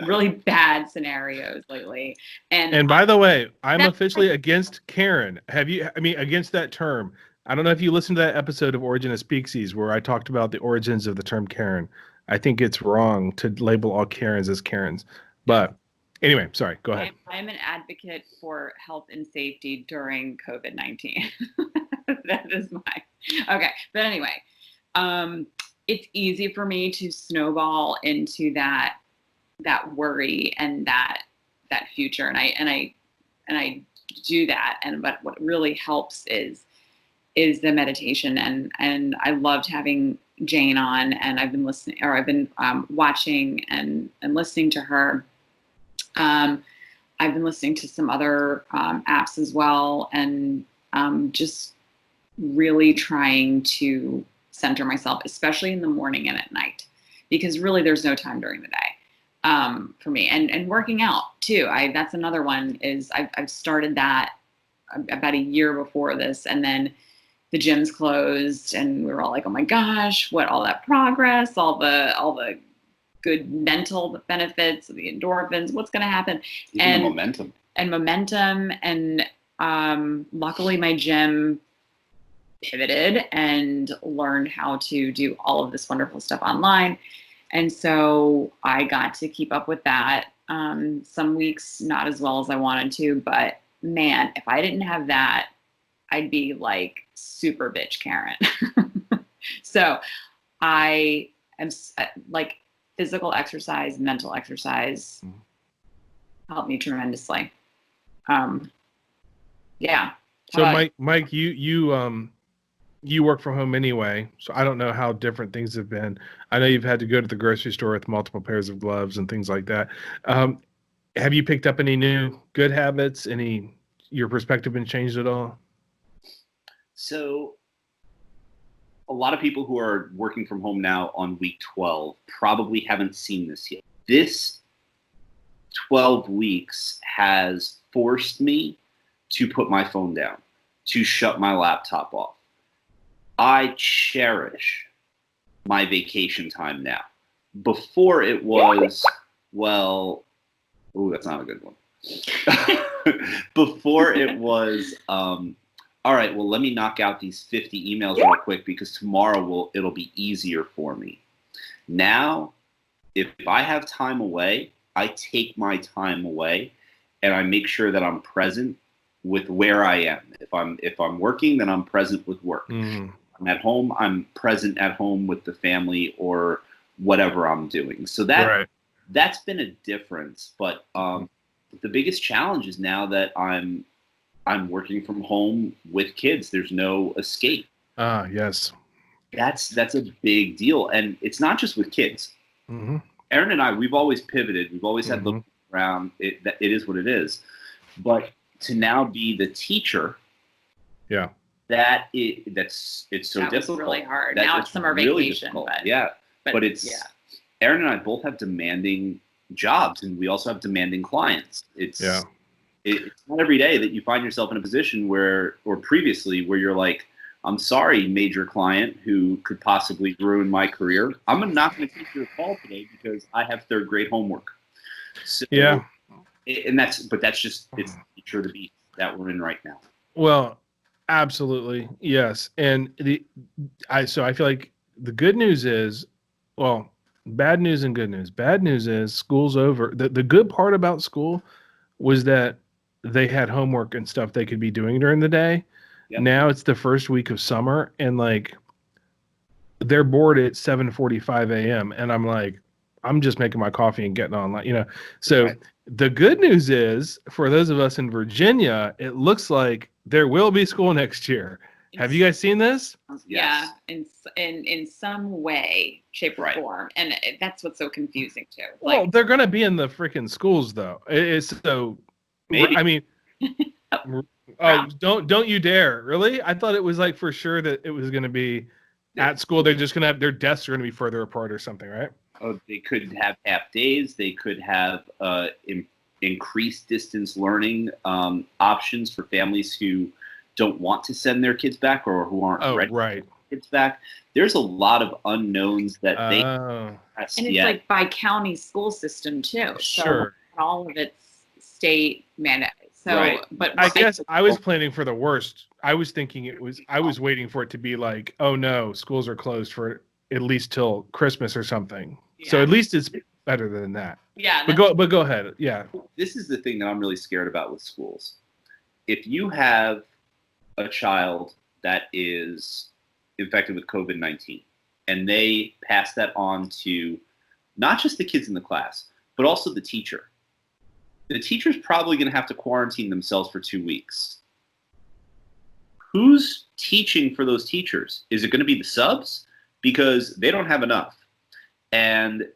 really bad scenarios lately. And by the way, I'm officially against Karen. Against that term. I don't know if you listened to that episode of Origin of Speaksies where I talked about the origins of the term Karen. I think it's wrong to label all Karens as Karens. But anyway, sorry, go ahead. I'm an advocate for health and safety during COVID-19. That is okay. But anyway, it's easy for me to snowball into that worry and that future. And I do that. But what really helps is the meditation. And I loved having Jane on, and I've been watching and listening to her. I've been listening to some other apps as well, and just really trying to center myself, especially in the morning and at night, because really there's no time during the day for me. And working out too. That's another one. I've started that about a year before this, and then the gyms closed, and we were all like, "Oh my gosh, what all that progress, all the good mental benefits, the endorphins, what's going to happen?" Even and momentum. And luckily my gym pivoted and learned how to do all of this wonderful stuff online. And so I got to keep up with that. Some weeks not as well as I wanted to, but man, if I didn't have that, I'd be like super bitch Karen. So I am like physical exercise, mental exercise helped me tremendously. Yeah. So Mike, you work from home anyway, so I don't know how different things have been. I know you've had to go to the grocery store with multiple pairs of gloves and things like that. Have you picked up any new good habits? Your perspective been changed at all? So a lot of people who are working from home now on week 12 probably haven't seen this yet. This 12 weeks has forced me to put my phone down, to shut my laptop off. I cherish my vacation time now. Before it was, well, that's not a good one. Before it was, all right, well, let me knock out these 50 emails real quick because tomorrow it'll be easier for me. Now, if I have time away, I take my time away and I make sure that I'm present with where I am. If I'm working, then I'm present with work. I'm at home, I'm present at home with the family or whatever I'm doing. So that's been a difference. But the biggest challenge is now that I'm working from home with kids. There's no escape. Yes. That's a big deal. And it's not just with kids. Mm-hmm. Erin and I, we've always pivoted. We've always had looking around. It is what it is. But to now be the teacher, it's so that difficult. was really hard. Now it's summer vacation, but Erin and I both have demanding jobs, and we also have demanding clients. It's not every day that you find yourself in a position where you're like, I'm sorry, major client who could possibly ruin my career. I'm not going to take your call today because I have third grade homework. So, and that's just, it's the nature of the beast that we're in right now. Well, absolutely. Yes. And so I feel like the good news is, well, bad news and good news. Bad news is school's over. The good part about school was that they had homework and stuff they could be doing during the day. Yep. Now it's the first week of summer and like they're bored at 7:45 a.m. and I'm like, I'm just making my coffee and getting online, So the good news is for those of us in Virginia, it looks like there will be school next year. Have you guys seen this? Yeah, in some way, shape, or form, and that's what's so confusing too. Well, they're gonna be in the freaking schools though. It's so. Maybe. I mean, don't you dare! Really? I thought it was like for sure that it was gonna be at school. They're just gonna have their desks are gonna be further apart or something, right? Oh, they could have half days. They could have increased distance learning options for families who don't want to send their kids back or who aren't ready to send kids back. There's a lot of unknowns that they and it's like by county school system too. Sure. So all of it's state mandated. So, but I guess I was planning for the worst. I was thinking I was waiting for it to be like, oh no, schools are closed for at least till Christmas or something. Yeah. So at least it's better than that. Yeah. But go ahead. Yeah. This is the thing that I'm really scared about with schools. If you have a child that is infected with COVID-19 and they pass that on to not just the kids in the class, but also the teacher. The teacher's probably going to have to quarantine themselves for 2 weeks. Who's teaching for those teachers? Is it going to be the subs? Because they don't have enough. And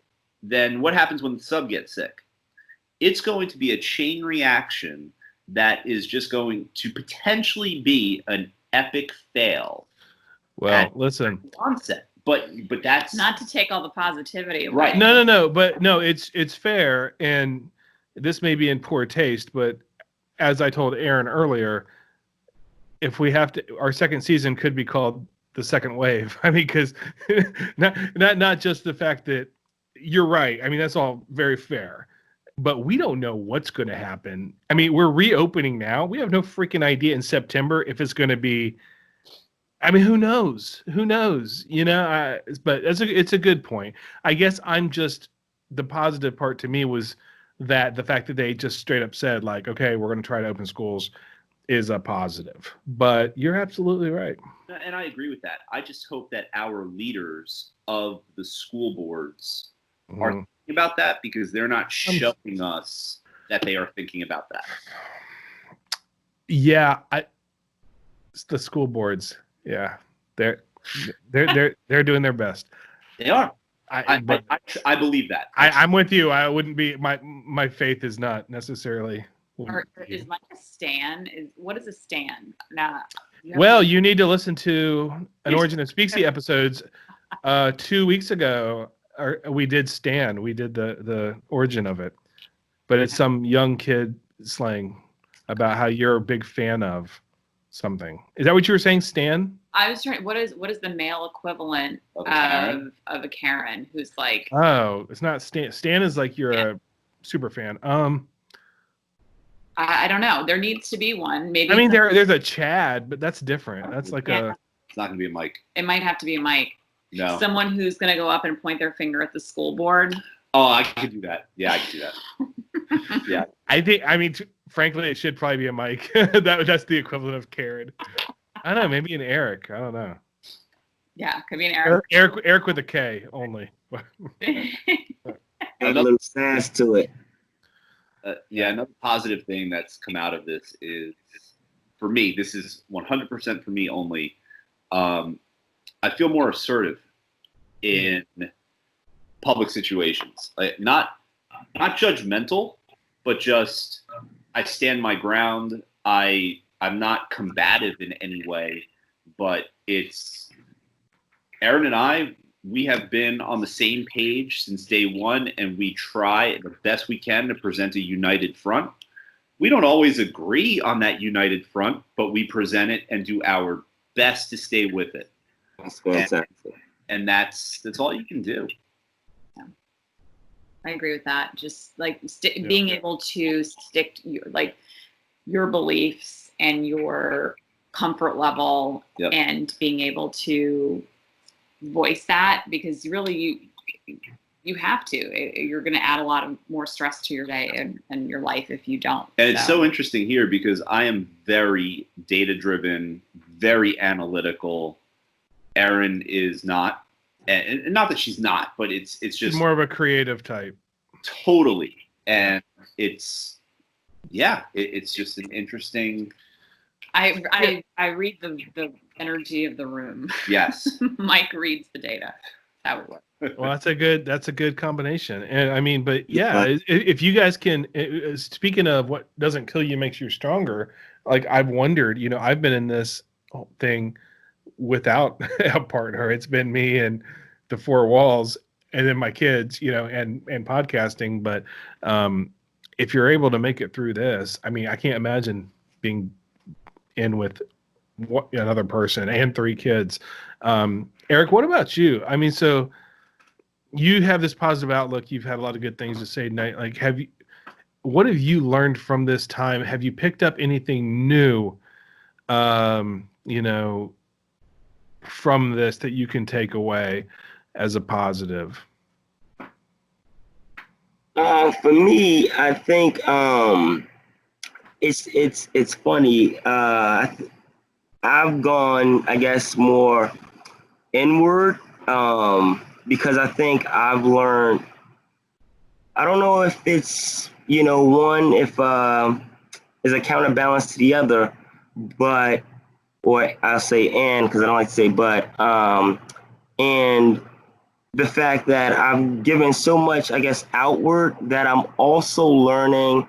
then what happens when the sub gets sick? It's going to be a chain reaction that is just going to potentially be an epic fail. Well, listen. Onset. But that's not to take all the positivity away. Right. No. But no, it's fair. And this may be in poor taste, but as I told Erin earlier, if we have to, our second season could be called the second wave. I mean, because not just the fact that you're right. I mean, that's all very fair, but we don't know what's going to happen. I mean, we're reopening now. We have no freaking idea in September if it's going to be. I mean, who knows? Who knows? But it's a good point. I guess I'm just the positive part to me was that the fact that they just straight up said like, okay, we're going to try to open schools is a positive. But you're absolutely right. And I agree with that. I just hope that our leaders of the school boards are Mhm. thinking about that, because they're not showing us that they are thinking about that. Yeah, it's the school boards. Yeah, they're doing their best. They are. But I believe that. I'm with you. I wouldn't be my faith is not necessarily. Or is Mike a stan? What is a stan? Nah. Well, you need to listen to an Origin of Speaksy episodes. 2 weeks ago, we did Stan. We did the origin of it, but it's some young kid slang about how you're a big fan of something. Is that what you were saying, Stan? I was trying. What is the male equivalent of a Karen who's like? Oh, it's not Stan. Stan is like you're a super fan. I don't know. There needs to be one. Maybe. I mean, there's a Chad, but that's different. That's like It's not gonna be a Mike. It might have to be a Mike. No. Someone who's gonna go up and point their finger at the school board. Oh, I could do that. Yeah, I could do that. Yeah. I mean, frankly, it should probably be a Mike. That's the equivalent of Karen. I don't know. Maybe an Eric. I don't know. Yeah, could be an Eric. Eric with a K only. Add a little sass to it. Another positive thing that's come out of this is, for me, this is 100% for me only. I feel more assertive in public situations, like not judgmental, but just I stand my ground. I'm not combative in any way, but it's Erin and I. We have been on the same page since day one, and we try the best we can to present a united front. We don't always agree on that united front, but we present it and do our best to stay with it. That's fantastic. And that's all you can do. Yeah. I agree with that. Just like being able to stick to your beliefs and your comfort level, and being able to voice that, because really you have to. You're going to add a lot of more stress to your day and your life if you don't. And it's so interesting here because I am very data driven, very analytical. Erin is not, and not that she's not, but it's just She's more of a creative type. Totally. And it's just an interesting. I read the energy of the room. Yes. Mike reads the data. That would work. Well, that's a good combination. And I mean, but yeah, if you guys can, speaking of what doesn't kill you makes you stronger. Like I've wondered, I've been in this thing without a partner. It's been me and the four walls, and then my kids, and podcasting. But if you're able to make it through this, I mean, I can't imagine being in with another person and three kids. Eric, what about you? I mean, so you have this positive outlook. You've had a lot of good things to say tonight. Like, what have you learned from this time? Have you picked up anything new, from this that you can take away as a positive? For me, I think it's funny. I've gone, I guess, more inward because I think I've learned. I don't know if it's one if is a counterbalance to the other, but or I'll say and because I don't like to say but and the fact that I've given so much, I guess, outward that I'm also learning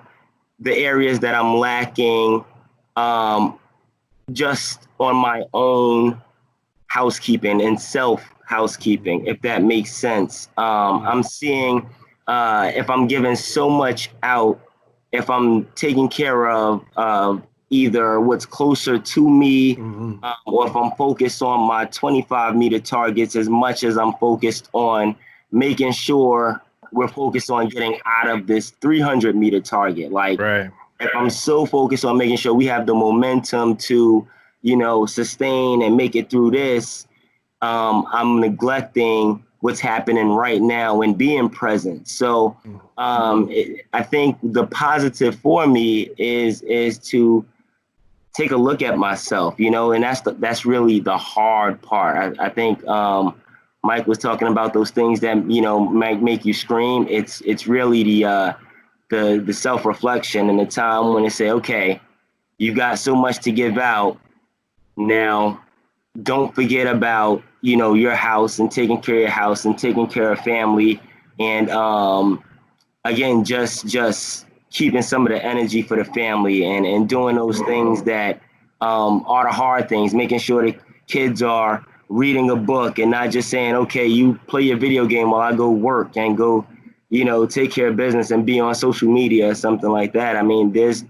the areas that I'm lacking just on my own housekeeping and self-housekeeping, if that makes sense. I'm seeing if I'm giving so much out, if I'm taking care of either what's closer to me, or if I'm focused on my 25-meter targets as much as I'm focused on making sure we're focused on getting out of this 300-meter target. Like, right. If I'm so focused on making sure we have the momentum to, sustain and make it through this, I'm neglecting what's happening right now and being present. So I think the positive for me is to take a look at myself, and that's really the hard part. I think Mike was talking about those things that, you know, might make you scream. It's really the self-reflection and the time when they say, okay, you got so much to give out. Now, don't forget about, you know, your house and taking care of your house and taking care of family. And again, just keeping some of the energy for the family and doing those things that are the hard things, making sure the kids are reading a book and not just saying, okay, you play your video game while I go work and go, you know, take care of business and be on social media or something like that. I mean, this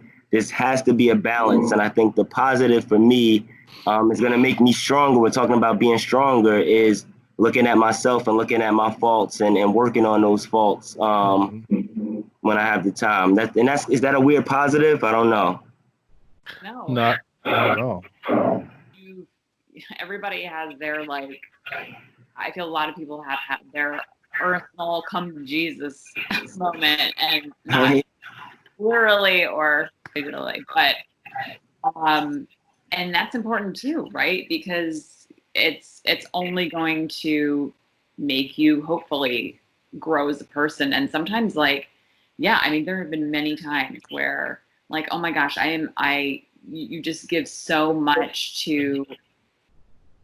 has to be a balance. And I think the positive for me is going to make me stronger. We're talking about being stronger is looking at myself and looking at my faults and working on those faults when I have the time. Is that a weird positive? I don't know. No, Not at all. Everybody has their, like, I feel a lot of people have had their personal come to Jesus moment, and not literally or figuratively, but and that's important too, right? Because it's only going to make you hopefully grow as a person. And sometimes, like, yeah, I mean, there have been many times where, like, oh my gosh, you just give so much to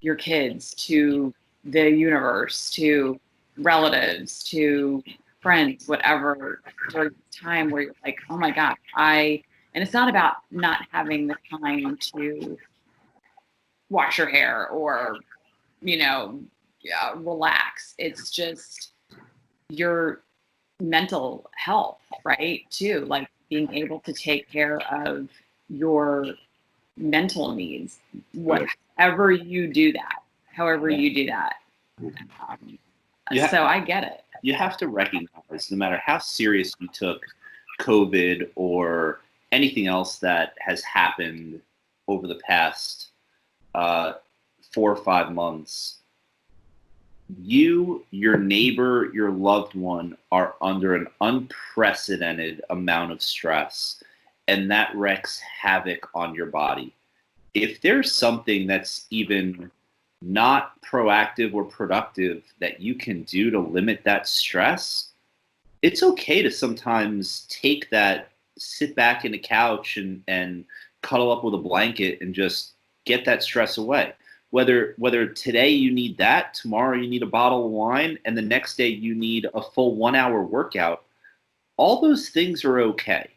your kids, to the universe, to relatives, to friends, whatever, during this time where you're like, oh my God, and it's not about not having the time to wash your hair or, you know, relax. It's just your mental health, right? Too, like being able to take care of your mental needs, however you do that. So I get it. You have to recognize, no matter how serious you took COVID or anything else that has happened over the past 4 or 5 months, you, your neighbor, your loved one are under an unprecedented amount of stress, and that wreaks havoc on your body. If there's something that's even not proactive or productive that you can do to limit that stress, it's okay to sometimes take that, sit back in the couch and cuddle up with a blanket and just get that stress away. Whether today you need that, tomorrow you need a bottle of wine, and the next day you need a full 1 hour workout, all those things are okay.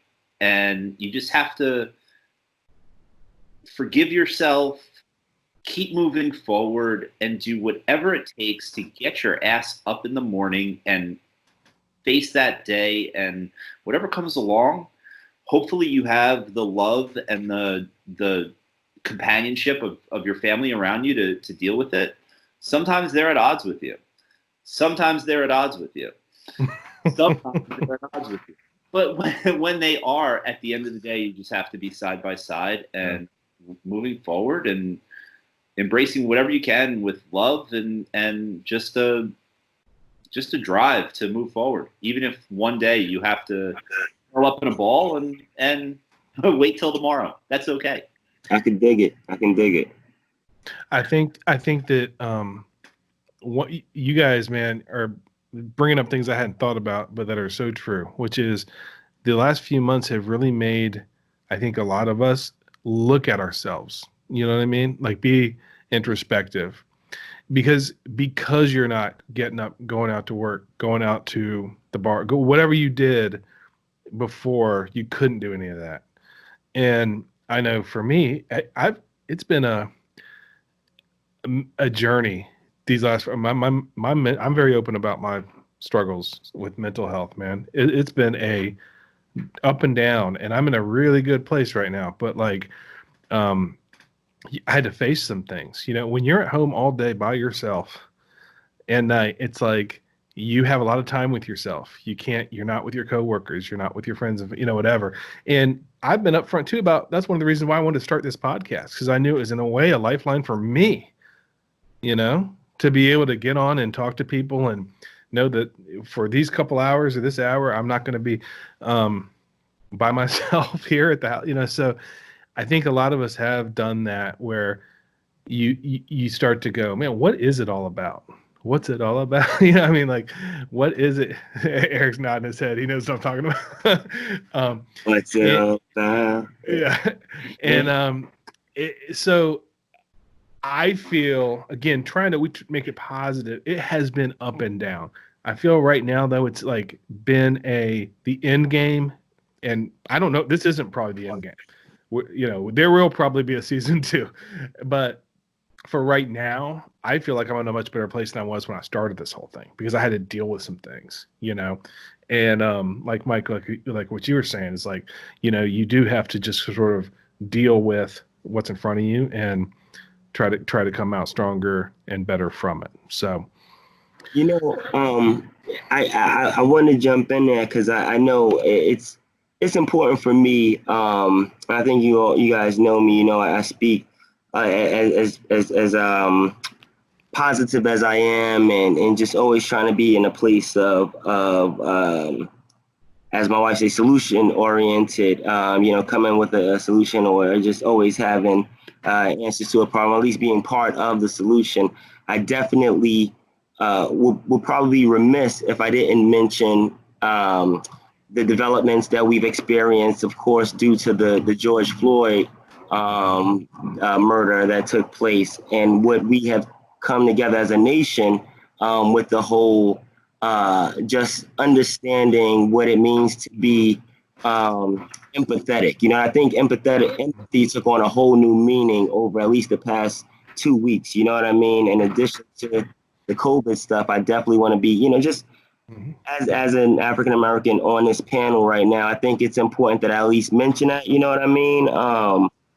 And you just have to forgive yourself, keep moving forward, and do whatever it takes to get your ass up in the morning and face that day. And whatever comes along, hopefully you have the love and the companionship of your family around you to deal with it. Sometimes they're at odds with you. Sometimes they're at odds with you. But when they are, at the end of the day, you just have to be side by side and moving forward and embracing whatever you can with love and just a drive to move forward. Even if one day you have to curl up in a ball and wait till tomorrow, that's okay. I can dig it. I think that what you guys, man, are bringing up things I hadn't thought about, but that are so true, which is the last few months have really made, I think, a lot of us look at ourselves. You know what I mean? Like, be introspective, because you're not getting up, going out to work, going out to the bar, whatever you did before, you couldn't do any of that. And I know for me, it's been a journey these last. I'm very open about my struggles with mental health, man. It's been a up and down, and I'm in a really good place right now. But like, I had to face some things. You know, when you're at home all day by yourself and night, it's like you have a lot of time with yourself. You're not with your coworkers, you're not with your friends, you know, whatever. And I've been upfront too about, that's one of the reasons why I wanted to start this podcast, because I knew it was in a way a lifeline for me, you know, to be able to get on and talk to people and know that for these couple hours or this hour, I'm not going to be by myself here at the house, you know. So I think a lot of us have done that, where you start to go, man, what is it all about? what's it all about? You know, I mean, like, what is it? Eric's nodding his head. He knows what I'm talking about. What's it all about? Yeah. And so I feel, again, trying to make it positive, it has been up and down. I feel right now, though, it's like been the end game. And I don't know, this isn't probably the end game. You know, there will probably be a season 2. But for right now, I feel like I'm in a much better place than I was when I started this whole thing because I had to deal with some things, you know. And like Mike, like what you were saying is like, you know, you do have to just sort of deal with what's in front of you and try to come out stronger and better from it. So, You know, I want to jump in there because I know it's important for me. I think you guys know me. You know, I speak as positive as I am, and just always trying to be in a place of as my wife says, solution oriented. You know, coming with a solution or just always having answers to a problem, at least being part of the solution. I definitely will probably be remiss if I didn't mention the developments that we've experienced, of course, due to the George Floyd murder that took place, and what we have come together as a nation with the whole just understanding what it means to be empathetic. You know, I think empathy took on a whole new meaning over at least the past 2 weeks. You know what I mean? In addition to the COVID stuff, I definitely want to be, you know, just as an African American on this panel right now, I think it's important that I at least mention that. You know what I mean?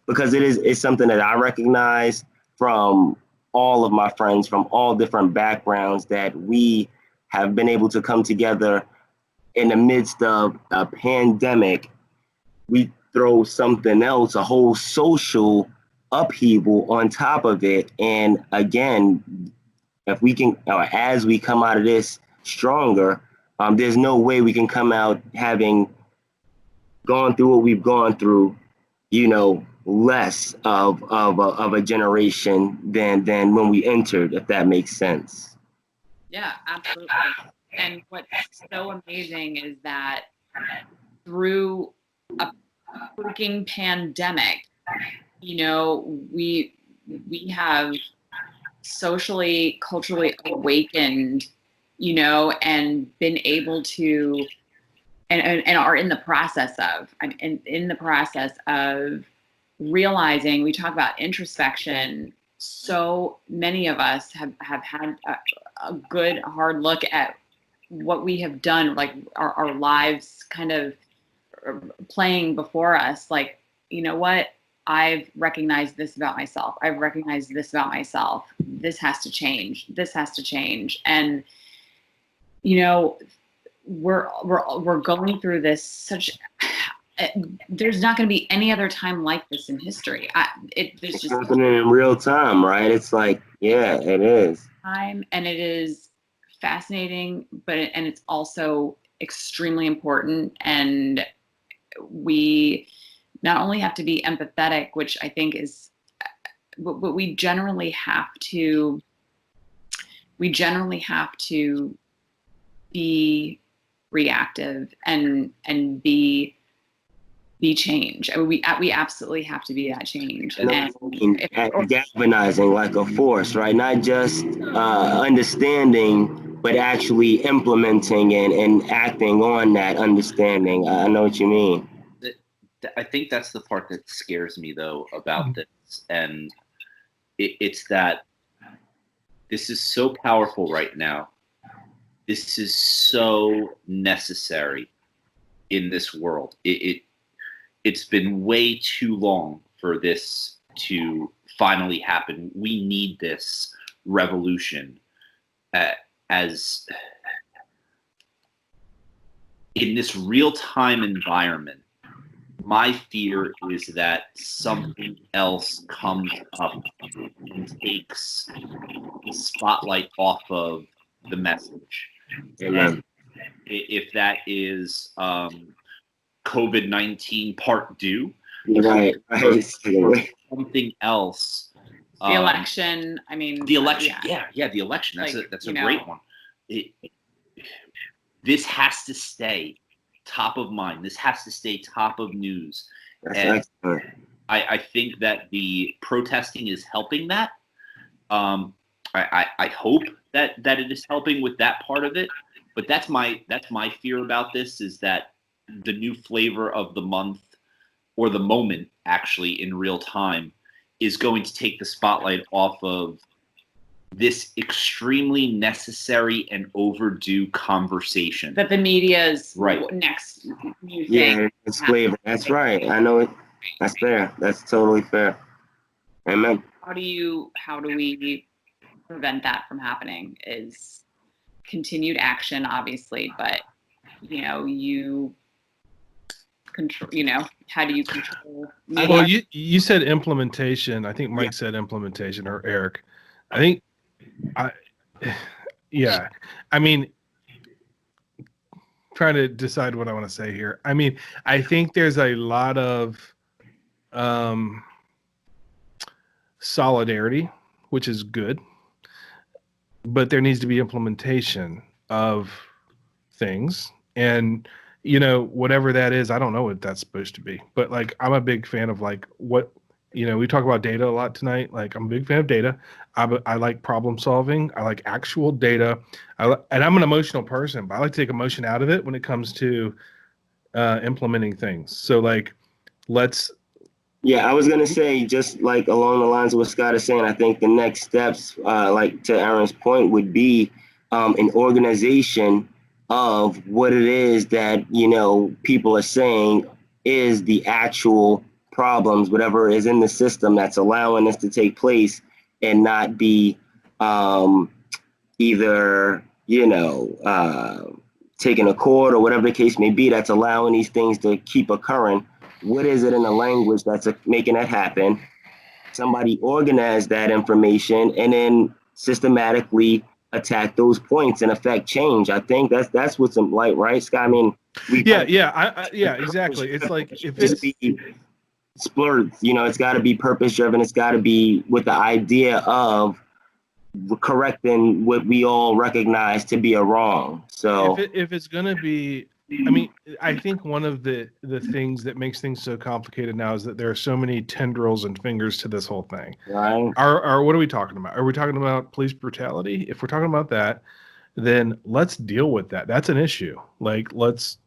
Because it's something that I recognize from all of my friends from all different backgrounds that we have been able to come together in the midst of a pandemic. We throw something else, a whole social upheaval on top of it. And again, if we can, or as we come out of this stronger, there's no way we can come out having gone through what we've gone through, you know, less of a generation than when we entered, if that makes sense. Yeah, absolutely. And what's so amazing is that through a freaking pandemic, you know, we have socially, culturally awakened, you know, and been able to, and are in the process of, in the process of realizing. We talk about introspection. So many of us have had a good hard look at what we have done, like our lives kind of playing before us. Like, you know what? I've recognized this about myself. I've recognized this about myself. This has to change. This has to change. And, you know, we're going through this there's not going to be any other time like this in history. It's just happening in real time, right? It's like, yeah, it is. Time, and it is fascinating, and it's also extremely important. And we not only have to be empathetic, which I think is, but we generally have to be reactive and be change. I mean, we absolutely have to be that change. And galvanizing like a force, right? Not just understanding, but actually implementing and acting on that understanding. I know what you mean. I think that's the part that scares me, though, about this. And it's that this is so powerful right now. This is so necessary in this world. It's been way too long for this to finally happen. We need this revolution as in this real-time environment. My fear is that something else comes up and takes the spotlight off of the message. Amen. If that is COVID-19 part 2, Right. something else The election. I mean, the election. Yeah, the election. That's a great one. This has to stay top of mind. This has to stay top of news. That's excellent. I think that the protesting is helping that. I hope that it is helping with that part of it. But that's my fear about this, is that the new flavor of the month, or the moment actually in real time, is going to take the spotlight off of this extremely necessary and overdue conversation. That the media's right. next new thing. Yeah, it's flavor. That's right. I know it. That's fair. That's totally fair. Amen. How do we prevent that from happening? Is continued action, obviously, but you control. How do you control? Well, you said implementation. I think Mike said implementation, or Eric. I think, I mean, trying to decide what I want to say here. I mean, I think there's a lot of solidarity, which is good, but there needs to be implementation of things. And, whatever that is, I don't know what that's supposed to be. But, like, I'm a big fan of, like, what, we talk about data a lot tonight. Like, I'm a big fan of data. I like problem solving. I like actual data. And I'm an emotional person, but I like to take emotion out of it when it comes to implementing things. So, like, let's. Yeah, I was going to say, just like along the lines of what Scott is saying, I think the next steps, like to Erin's point, would be an organization of what it is that, people are saying is the actual problems, whatever is in the system that's allowing this to take place, and not be either, taken to court or whatever the case may be, that's allowing these things to keep occurring. What is it in the language that's making that happen? Somebody organize that information and then systematically attack those points and affect change. I think that's what's like, right, Scott? I mean, exactly. It's like, if it's splurged, it's got to be purpose driven. It's got to be with the idea of correcting what we all recognize to be a wrong. So if it's going to be, I mean, I think one of the things that makes things so complicated now is that there are so many tendrils and fingers to this whole thing. Right. What are we talking about? Are we talking about police brutality? If we're talking about that, then let's deal with that. That's an issue. Like,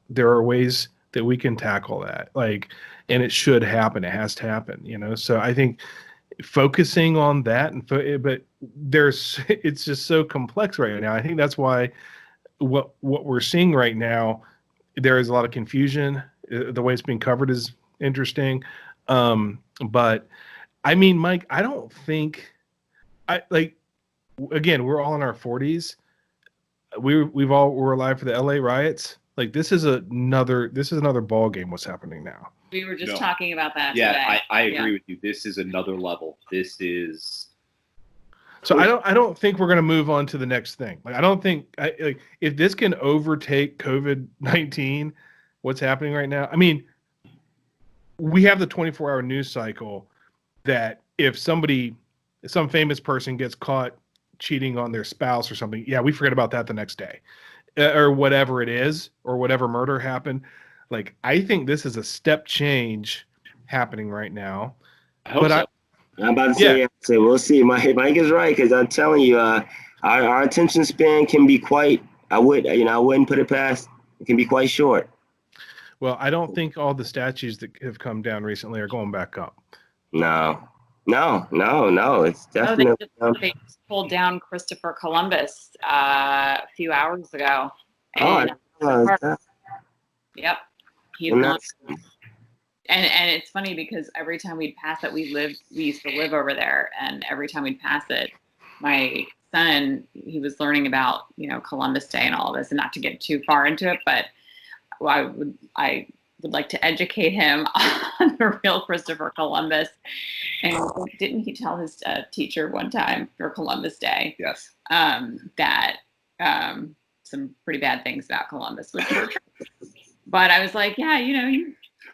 there are ways that we can tackle that. Like, and it should happen. It has to happen, So I think focusing on that, but it's just so complex right now. I think that's why what we're seeing right now, there is a lot of confusion. The way it's being covered is interesting. But I mean, Mike, I don't think again, we're all in our 40s. We're alive for the LA riots. Like, this is another ball game. What's happening now? We were just talking about that. Yeah, today. I agree with you. This is another level. This is. So I don't think we're going to move on to the next thing. Like, I don't think if this can overtake COVID-19, what's happening right now. I mean, we have the 24-hour news cycle that if some famous person gets caught cheating on their spouse or something, we forget about that the next day, or whatever it is, or whatever murder happened. Like, I think this is a step change happening right now. I hope so. I'm about to say we'll see. Mike is right, because I'm telling you, our attention span can be quite. I wouldn't put it past. It can be quite short. Well, I don't think all the statues that have come down recently are going back up. No. It's definitely. They just pulled down Christopher Columbus a few hours ago. Yep, he's gone. And it's funny because every time we'd pass it, we used to live over there, and every time we'd pass it, my son, he was learning about, Columbus Day and all of this, and not to get too far into it, but I would like to educate him on the real Christopher Columbus. And didn't he tell his teacher one time for Columbus Day? Yes. That some pretty bad things about Columbus, which were true. But I was like,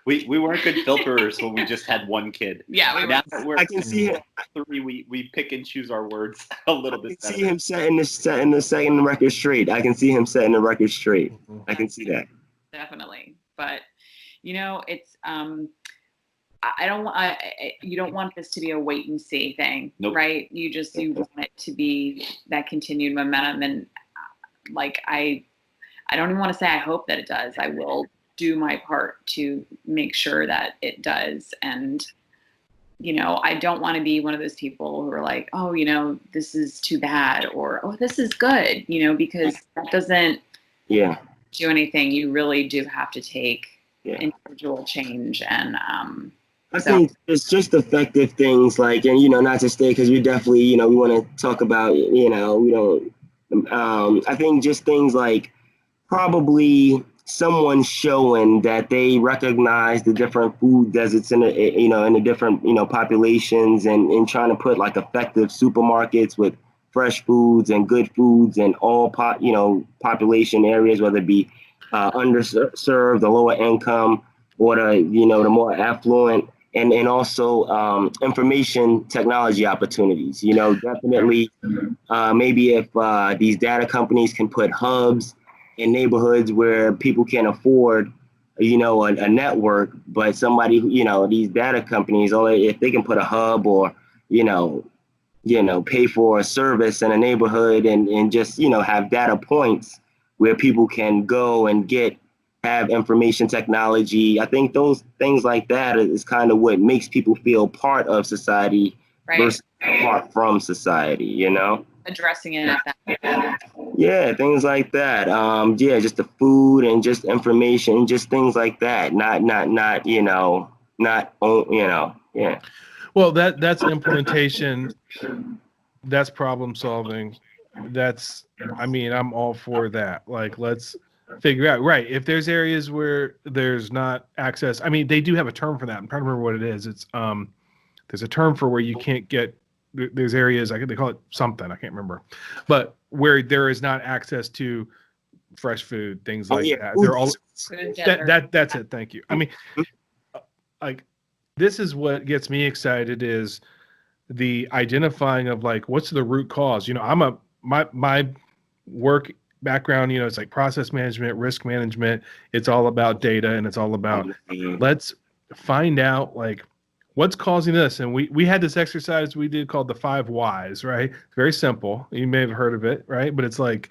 We weren't good filterers when we just had one kid. Yeah, Now that we're I can see him. 3, we pick and choose our words a little I bit can better. see him setting the record straight. I can see him setting the record straight. I can see that. definitely. But it's I don't want you don't want this to be a wait and see thing, Nope. right? You want it to be that continued momentum, and like I don't even want to say I hope that it does. I will do my part to make sure that it does. And I don't want to be one of those people who are like, oh, this is too bad, or oh, this is good, because that doesn't do anything. You really do have to take individual change. And I think it's just effective things like, and not to stay, because we definitely, we want to talk about, we don't. I think just things like probably someone showing that they recognize the different food deserts in the, in the different, populations, and trying to put like effective supermarkets with fresh foods and good foods in all population areas, whether it be underserved, the lower income, or the more affluent, and also information technology opportunities. Definitely maybe if these data companies can put hubs in neighborhoods where people can't afford, a network, but somebody, these data companies, only if they can put a hub or, pay for a service in a neighborhood, and just, have data points where people can go and have information technology. I think those things like that is kind of what makes people feel part of society versus apart from society, addressing it at that. Yeah, things like that. Just the food and just information, just things like that. Yeah. Well, that's implementation. That's problem solving. I'm all for that. Like, let's figure out, right, if there's areas where there's not access. I mean, they do have a term for that. I'm trying to remember what it is. It's there's a term for where you can't get. There's areas, they call it something, I can't remember, but where there is not access to fresh food, things like that. They're all that's it. Thank you. I mean, like, this is what gets me excited, is the identifying of like, what's the root cause. My work background, it's like process management, risk management. It's all about data, and it's all about let's find out like what's causing this. And we had this exercise we did called the 5 whys, right? Very simple. You may have heard of it, right? But it's like,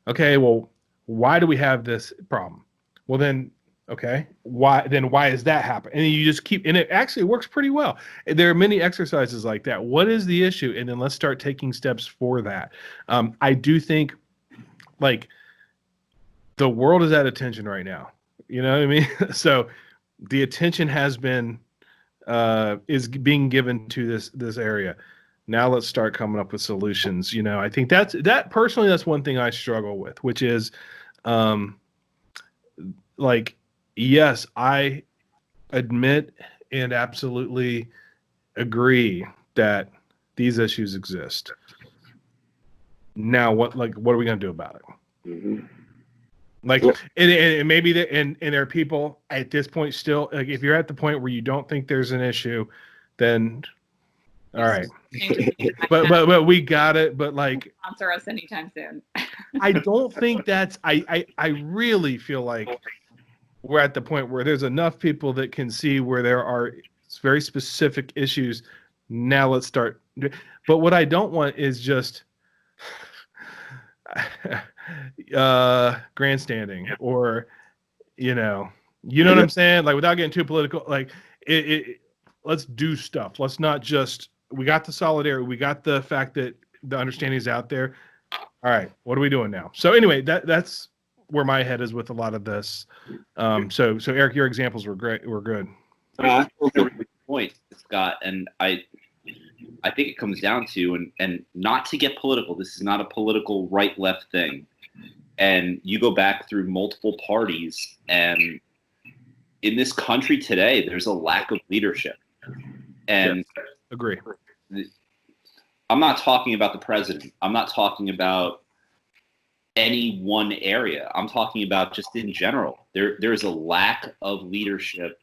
okay, well, why do we have this problem? Well, then, okay, why is that happening? And you just keep, and it actually works pretty well. There are many exercises like that. What is the issue? And then let's start taking steps for that. I do think, like, the world is at attention right now. You know what I mean? So the attention has been is being given to this area. Now let's start coming up with solutions. I think that personally, that's one thing I struggle with, which is like, yes, I admit and absolutely agree that these issues exist. Now what are we going to do about it? Mm-hmm. Like, and maybe and there are people at this point still, like, if you're at the point where you don't think there's an issue, then all right. but we got it. But like, sponsor us anytime soon. I don't think that's, I really feel like we're at the point where there's enough people that can see where there are very specific issues. Now let's start. But what I don't want is just grandstanding, or what I'm saying, like, without getting too political, like, let's do stuff. Let's not just, we got the solidarity, we got the fact that the understanding is out there. All right, what are we doing now? So anyway, that's where my head is with a lot of this. So Eric, your examples were great, were good. Point, Scott, and I think it comes down to, and not to get political, this is not a political right-left thing. And you go back through multiple parties, and in this country today, there's a lack of leadership. And yes, agree. I'm not talking about the president. I'm not talking about any one area. I'm talking about just in general. There's a lack of leadership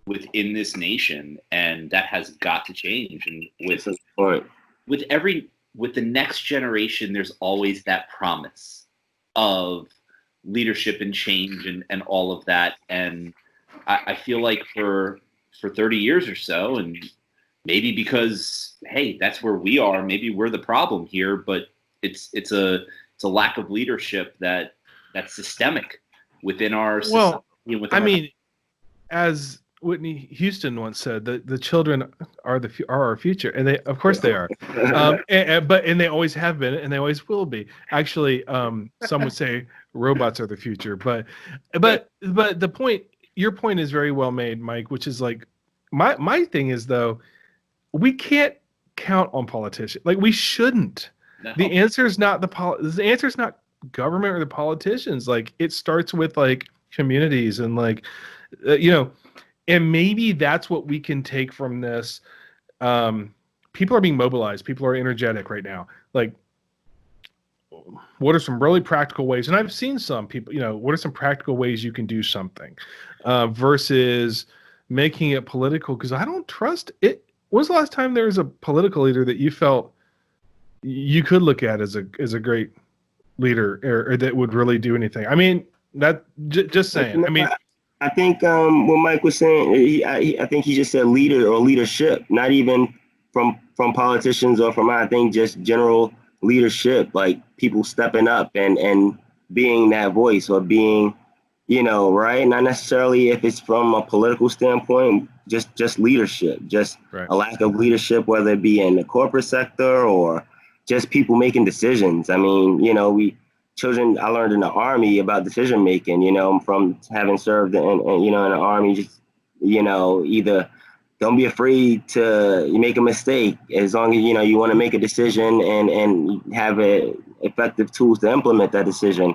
within this nation, and that has got to change. And with Right. with the next generation, there's always that promise of leadership and change and all of that. And I feel like for 30 years or so, and maybe because, hey, that's where we are, maybe we're the problem here, but it's a lack of leadership that's systemic within our society. I mean, as Whitney Houston once said, the children are our future, and they, of course, they are. And they always have been, and they always will be. Actually, some would say robots are the future, but the point, your point is very well made, Mike. Which is like, my thing is, though, we can't count on politicians. Like, we shouldn't. No. The answer is not the answer is not government or the politicians. Like, it starts with like communities and like, and maybe that's what we can take from this. People are being mobilized. People are energetic right now. Like, what are some really practical ways? And I've seen some people, what are some practical ways you can do something versus making it political? Because I don't trust it. When was the last time there was a political leader that you felt you could look at as a great leader or that would really do anything? I mean, that just saying. I mean, I think what Mike was saying, I think he just said leader or leadership, not even from politicians or from, I think, just general leadership, like people stepping up and being that voice or being, right? Not necessarily if it's from a political standpoint, just leadership, just right. A lack of leadership, whether it be in the corporate sector or just people making decisions. I mean, children, I learned in the Army about decision making, from having served in the Army, just, either don't be afraid to make a mistake as long as, you want to make a decision and have effective tools to implement that decision.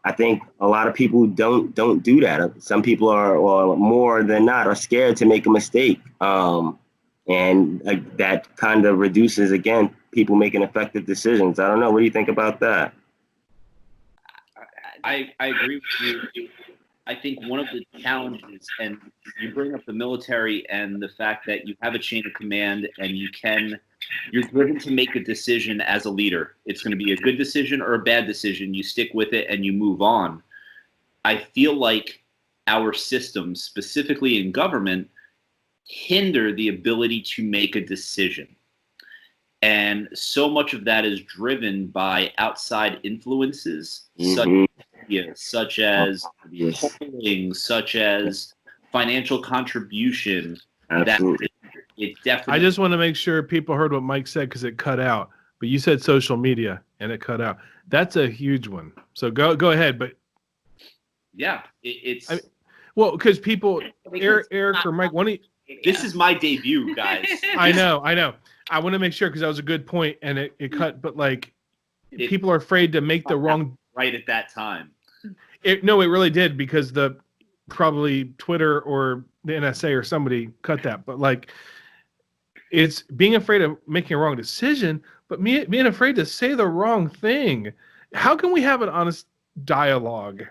I think a lot of people don't do that. Some people are, or more than not, are scared to make a mistake. And that kind of reduces, again, people making effective decisions. I don't know. What do you think about that? I agree with you. I think one of the challenges, and you bring up the military and the fact that you have a chain of command and you're driven to make a decision as a leader. It's going to be a good decision or a bad decision. You stick with it and you move on. I feel like our systems, specifically in government, hinder the ability to make a decision. And so much of that is driven by outside influences, such as polling, such as financial contribution. Absolutely. It definitely. I just want to make sure people heard what Mike said because it cut out. But you said social media and it cut out. That's a huge one. So go ahead. But yeah, it's because people, Eric or Mike, this is my debut, guys. I know. I want to make sure because that was a good point and it cut. But like, people are afraid to make the wrong right at that time. It really did because probably Twitter or the NSA or somebody cut that. But like, it's being afraid of making a wrong decision, but being afraid to say the wrong thing. How can we have an honest dialogue?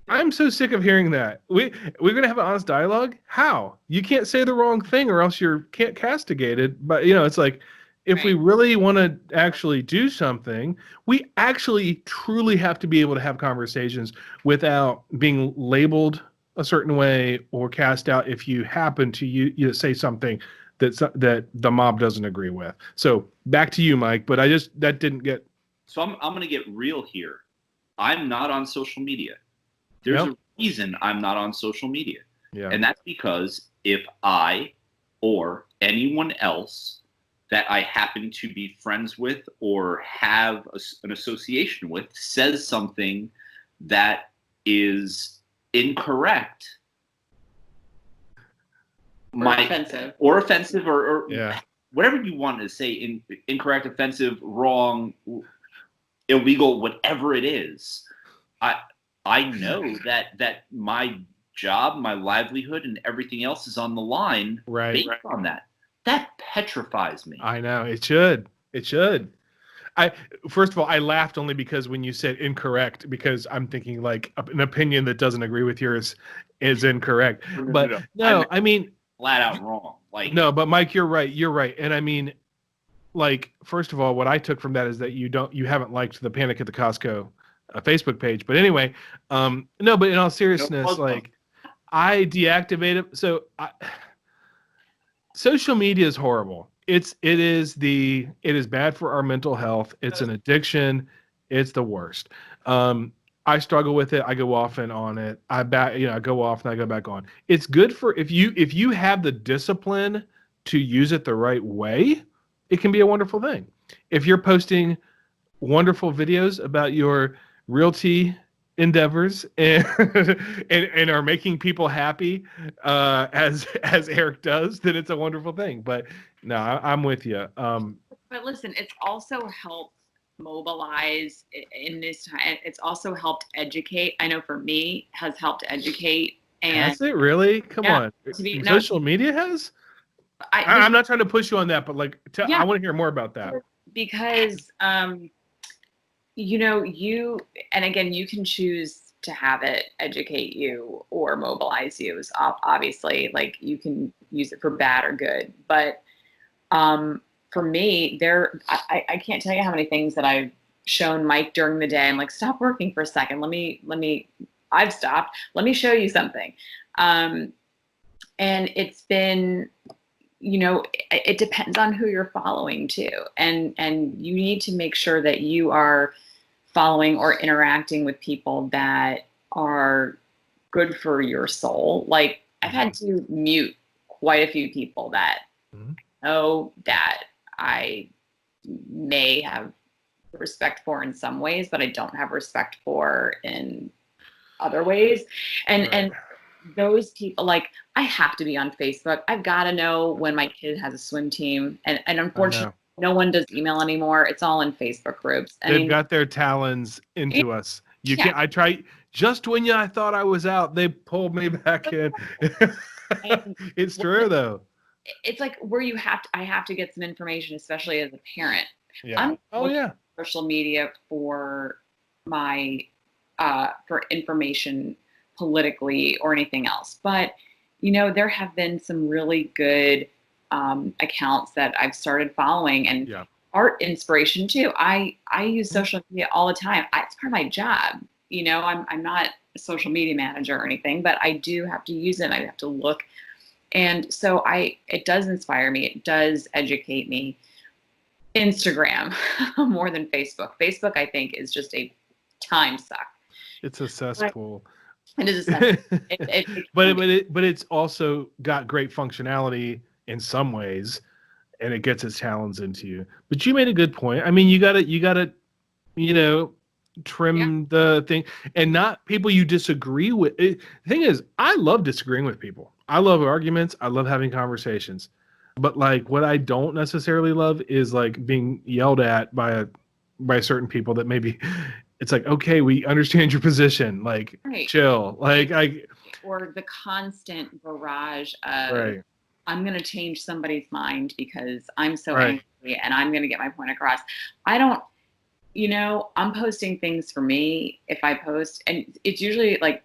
I'm so sick of hearing that. We're going to have an honest dialogue? How? You can't say the wrong thing or else you're castigated. But, it's like, if we really want to actually do something, we actually truly have to be able to have conversations without being labeled a certain way or cast out if you happen to you say something that the mob doesn't agree with. So back to you, Mike. But that didn't get. So I'm going to get real here. I'm not on social media. There's a reason I'm not on social media. Yeah. And that's because if I or anyone else that I happen to be friends with or have an association with says something that is incorrect, or offensive or whatever you want to say, incorrect, offensive, wrong, illegal, whatever it is, I know that my job, my livelihood, and everything else is on the line based on that. That petrifies me. I know. It should. First of all, I laughed only because when you said incorrect, because I'm thinking like an opinion that doesn't agree with yours is incorrect. But no, I mean, flat out wrong. Like, no, but Mike, you're right. You're right. And I mean, like, first of all, what I took from that is that you haven't liked the Panic at the Costco Facebook page. But anyway, no, but in all seriousness, like, I deactivated. So social media is horrible. It is bad for our mental health. It's an addiction. It's the worst. I struggle with it. I go off and on it. I go off and I go back on. It's good for if you have the discipline to use it the right way, it can be a wonderful thing. If you're posting wonderful videos about your realty endeavors and and are making people happy as Eric does, then it's a wonderful thing. But no, I'm with you. But listen, it's also helped mobilize in this time. It's also helped educate. I know for me, has helped educate. And has it really? Come on. Social media has? I'm not trying to push you on that, but like, I want to hear more about that. Because, you, and again, you can choose to have it educate you or mobilize you. So obviously, like, you can use it for bad or good. But for me, I can't tell you how many things that I've shown Mike during the day. I'm like, stop working for a second. I've stopped. Let me show you something. And it's been, it depends on who you're following too. And you need to make sure that you are following or interacting with people that are good for your soul. Like, I've had to mute quite a few people that know that I may have respect for in some ways, but I don't have respect for in other ways. And those people, like, I have to be on Facebook. I've got to know when my kid has a swim team. And unfortunately, no one does email anymore. It's all in Facebook groups. They've got their talons into us. I tried just when I thought I was out, they pulled me back in. It's true though. It's like where I have to get some information, especially as a parent. Yeah. I'm social media for my for information politically or anything else. But, there have been some really good accounts that I've started following and art inspiration too. I use social media all the time. It's part of my job. I'm not a social media manager or anything, but I do have to use it. And I have to look. And so it does inspire me. It does educate me. Instagram more than Facebook. Facebook, I think, is just a time suck. It's a cesspool. It is a cesspool. But it's also got great functionality in some ways, and it gets its talons into you. But you made a good point. I mean, you gotta trim the thing, and not people you disagree with. The thing is, I love disagreeing with people. I love arguments. I love having conversations. But like, what I don't necessarily love is like being yelled at by certain people that maybe it's like, okay, we understand your position. Like, chill. Like or the constant barrage of I'm going to change somebody's mind because I'm so angry and I'm going to get my point across. I don't, I'm posting things for me. If I post, and it's usually like,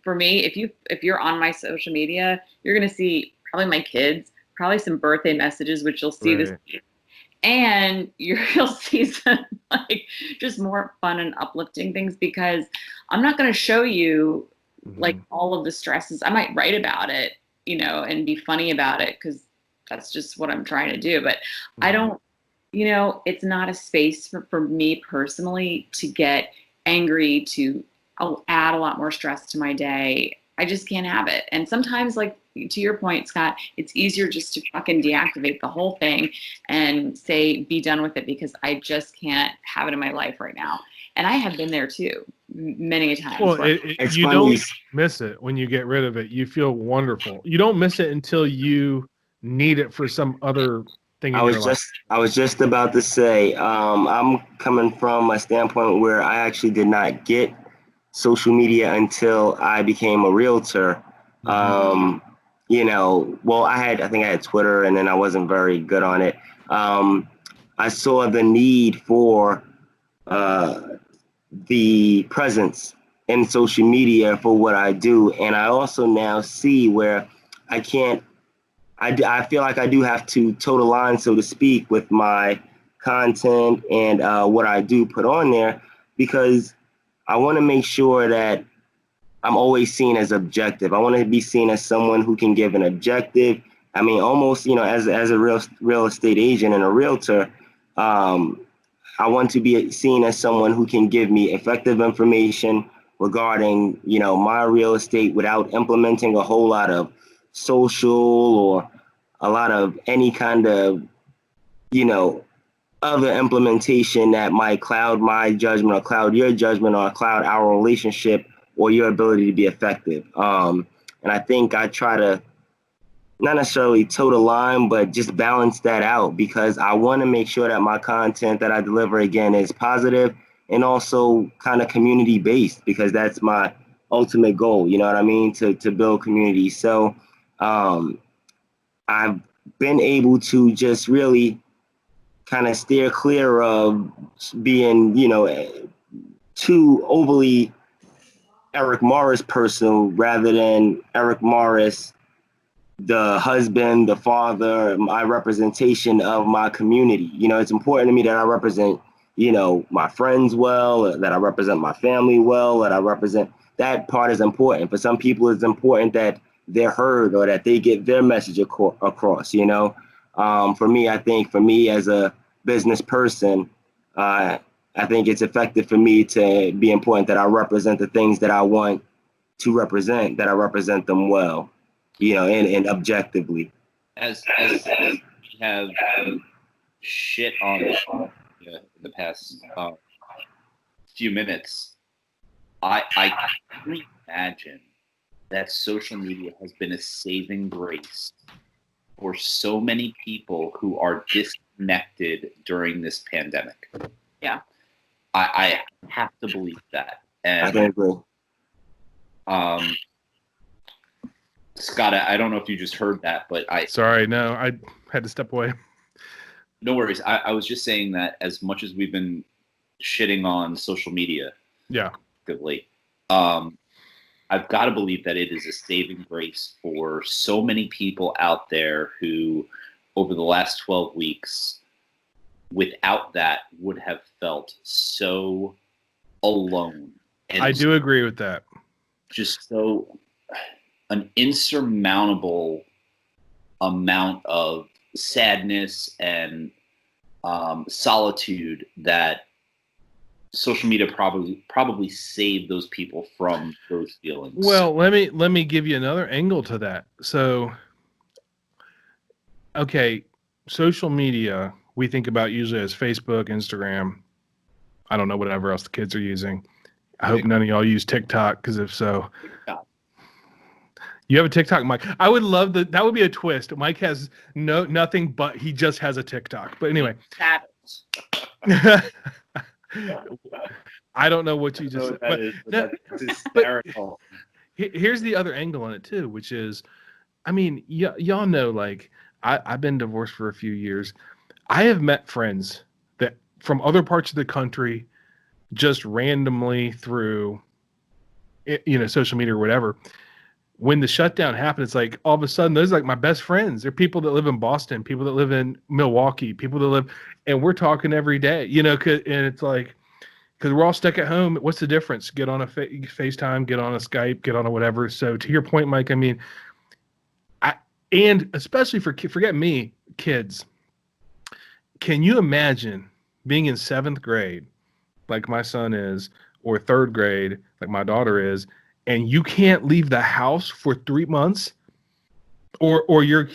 for me, if you're on my social media, you're going to see probably my kids, probably some birthday messages, which you'll see this, and you'll see some like just more fun and uplifting things, because I'm not going to show you like all of the stresses. I might write about it, and be funny about it, because that's just what I'm trying to do. But I don't, it's not a space for me personally to get angry, to add a lot more stress to my day. I just can't have it. And sometimes, like, to your point, Scott, it's easier just to fucking deactivate the whole thing and say, be done with it, because I just can't have it in my life right now. And I have been there too, many times. Well, you don't miss it when you get rid of it. You feel wonderful. You don't miss it until you need it for some other thing in your life. I was just about to say, I'm coming from a standpoint where I actually did not get social media until I became a realtor. I think I had Twitter, and then I wasn't very good on it. I saw the need for the presence in social media for what I do. And I also now see where I can't, I feel like I do have to toe the line, so to speak, with my content and what I do put on there, because I want to make sure that I'm always seen as objective. I want to be seen as someone who can give an objective. I mean, almost, as a real estate agent and a realtor, um, I want to be seen as someone who can give me effective information regarding, my real estate without implementing a whole lot of social or a lot of any kind of, you know, other implementation that might cloud my judgment or cloud your judgment or cloud our relationship or your ability to be effective. And I think I try to not necessarily toe the line, but just balance that out, because I want to make sure that my content that I deliver, again, is positive and also kind of community based, because that's my ultimate goal. You know what I mean? To build community. So I've been able to just really kind of steer clear of being, too overly Eric Morris personal, rather than Eric Morris, the husband, the father, my representation of my community. It's important to me that I represent, my friends well, that I represent my family well, that I represent, that part is important. For some people, it's important that they're heard or that they get their message across, For me, I think for me as a business person, I think it's effective for me to be important that I represent the things that I want to represent, that I represent them well, and objectively. As we have shit on in the past few minutes, I can't imagine that social media has been a saving grace for so many people who are disconnected during this pandemic. Yeah. I have to believe that. And I can agree. Scott, I don't know if you just heard that, but Sorry, no, I had to step away. No worries. I was just saying that as much as we've been shitting on social media, actively, I've got to believe that it is a saving grace for so many people out there who, over the last 12 weeks, without that, would have felt so alone. And I do agree with that. Just so an insurmountable amount of sadness and solitude that social media probably saved those people from those feelings. Well, let me give you another angle to that. So, okay, social media we think about usually as Facebook, Instagram. I don't know whatever else the kids are using. I hope none of y'all use TikTok, because if so, TikTok. You have a TikTok, Mike. I would love that. That would be a twist. Mike has nothing, but he just has a TikTok. But anyway, I don't know what you just said. That's hysterical. Here's the other angle on it too, which is, I mean, y'all know, like, I've been divorced for a few years. I have met friends that from other parts of the country, just randomly through, social media or whatever. When the shutdown happened, it's like all of a sudden those are like my best friends. They're people that live in Boston, people that live in Milwaukee, people that live, and we're talking every day, and it's like, because we're all stuck at home. What's the difference? Get on a FaceTime, get on a Skype, get on a whatever. So to your point, Mike, I mean, and especially forget me, kids. Can you imagine being in 7th grade, like my son is, or 3rd grade, like my daughter is, and you can't leave the house for 3 months, or you're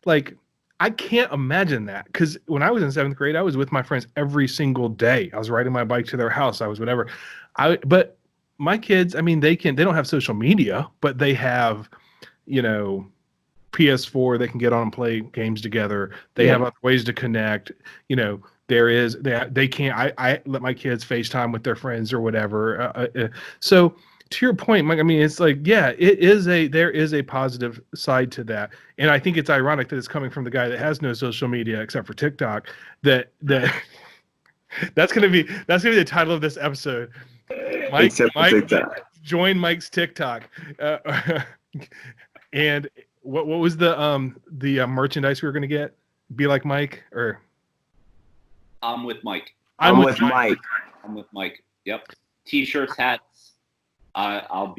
like, I can't imagine that, because when I was in 7th grade, I was with my friends every single day. I was riding my bike to their house. I was whatever. But my kids, I mean, they don't have social media, but they have, PS4. They can get on and play games together. They have other ways to connect. They can't. I let my kids FaceTime with their friends or whatever. So to your point, Mike, I mean, it's like, yeah, there is a positive side to that. And I think it's ironic that it's coming from the guy that has no social media except for TikTok. That's gonna be the title of this episode. Mike, join Mike's TikTok. And what was the merchandise we were gonna get? Be like Mike, or I'm with Mike. I'm with Mike. I'm with Mike. Yep. T-shirts, hats. I'll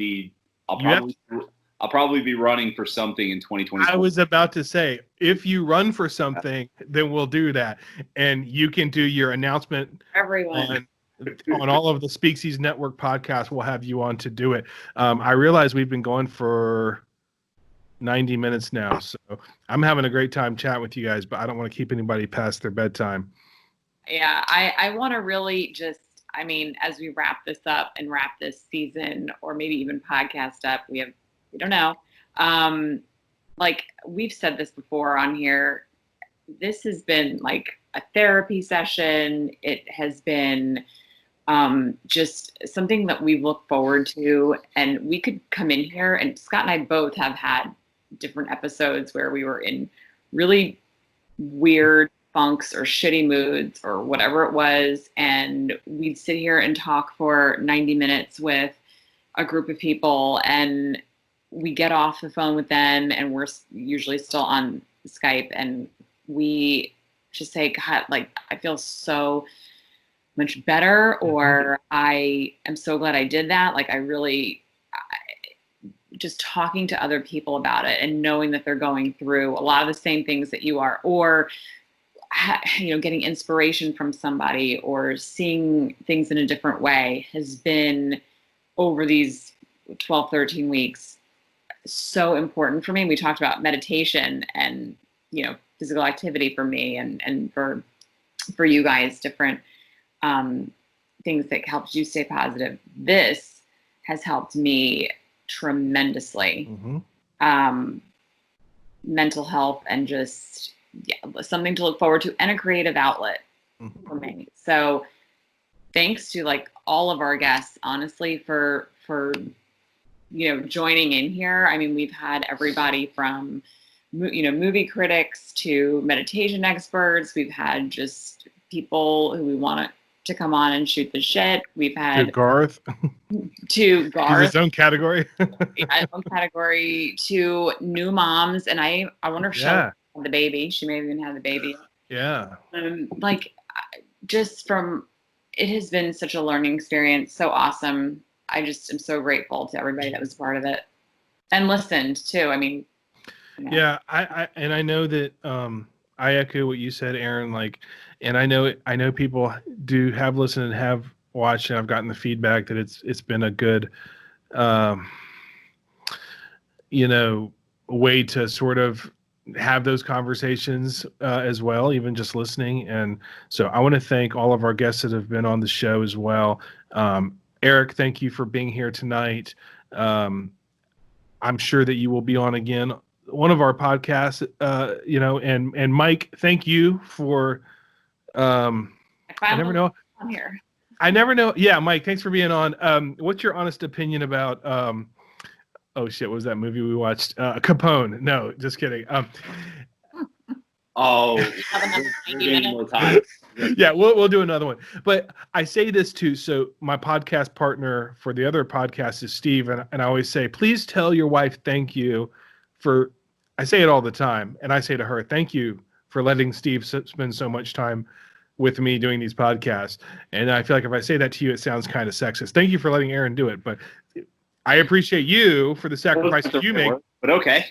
probably be running for something in 2024. I was about to say, if you run for something, then we'll do that, and you can do your announcement. Everyone on all of the Speakeasies Network podcasts. We'll have you on to do it. I realize we've been going for 90 minutes now, so I'm having a great time chatting with you guys, but I don't want to keep anybody past their bedtime. Yeah, I want to really just, I mean, as we wrap this up and wrap this season, or maybe even podcast up, we don't know. Like we've said this before on here, this has been like a therapy session. It has been just something that we look forward to, and we could come in here, and Scott and I both have had different episodes where we were in really weird funks or shitty moods or whatever it was, and we'd sit here and talk for 90 minutes with a group of people, and we get off the phone with them, and we're usually still on Skype, and we just say, God, like, I feel so much better, or I am so glad I did that. Like, just talking to other people about it and knowing that they're going through a lot of the same things that you are, or, getting inspiration from somebody or seeing things in a different way has been, over these 12, 13 weeks, so important for me. We talked about meditation and, physical activity for me and for you guys, different things that helped you stay positive. This has helped me tremendously. Mental health, and just something to look forward to, and a creative outlet for me. So thanks to like all of our guests, honestly, for joining in here. I mean, we've had everybody from movie critics to meditation experts. We've had just people who we want to come on and shoot the shit. We've had Garth. His own category. Own category, to new moms, and I wonder if she'll have the baby. She may have even had the baby. Yeah. It has been such a learning experience. So awesome. I just am so grateful to everybody that was part of it and listened too. I mean, yeah, I know that I echo what you said, Erin. Like, and I know people do have listened and have watched, and I've gotten the feedback that it's been a good, way to sort of have those conversations as well, even just listening. And so I want to thank all of our guests that have been on the show as well. Eric, thank you for being here tonight. I'm sure that you will be on again, one of our podcasts, and Mike, thank you for, I never know. I'm here. I never know. Yeah, Mike, thanks for being on. What's your honest opinion about, oh shit, what was that movie we watched? Capone. No, just kidding. More time. Yeah, we'll do another one. But I say this too. So my podcast partner for the other podcast is Steve, and I always say, please tell your wife thank you for. I say it all the time, and I say to her, thank you for letting Steve spend so much time with me doing these podcasts. And I feel like if I say that to you, it sounds kind of sexist. Thank you for letting Erin do it, but I appreciate you for the sacrifices you make. But okay.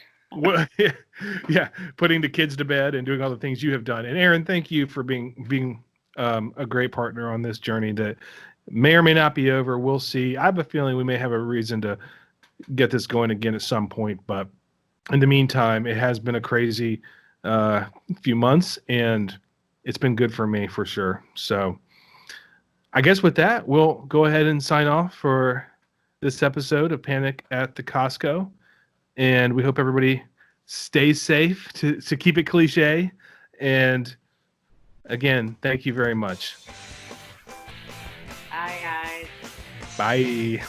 Yeah, putting the kids to bed and doing all the things you have done. And Erin, thank you for being a great partner on this journey that may or may not be over. We'll see. I have a feeling we may have a reason to get this going again at some point. But in the meantime, it has been a crazy few months, and it's been good for me for sure. So I guess with that, we'll go ahead and sign off for this episode of Panic at the Costco. And we hope everybody stays safe, to keep it cliche. And again, thank you very much. Bye, guys. Bye.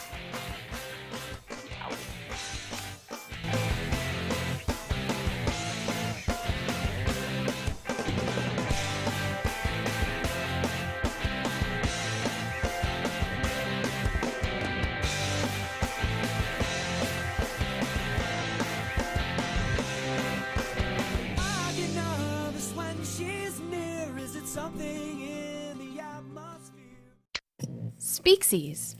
Speaksies.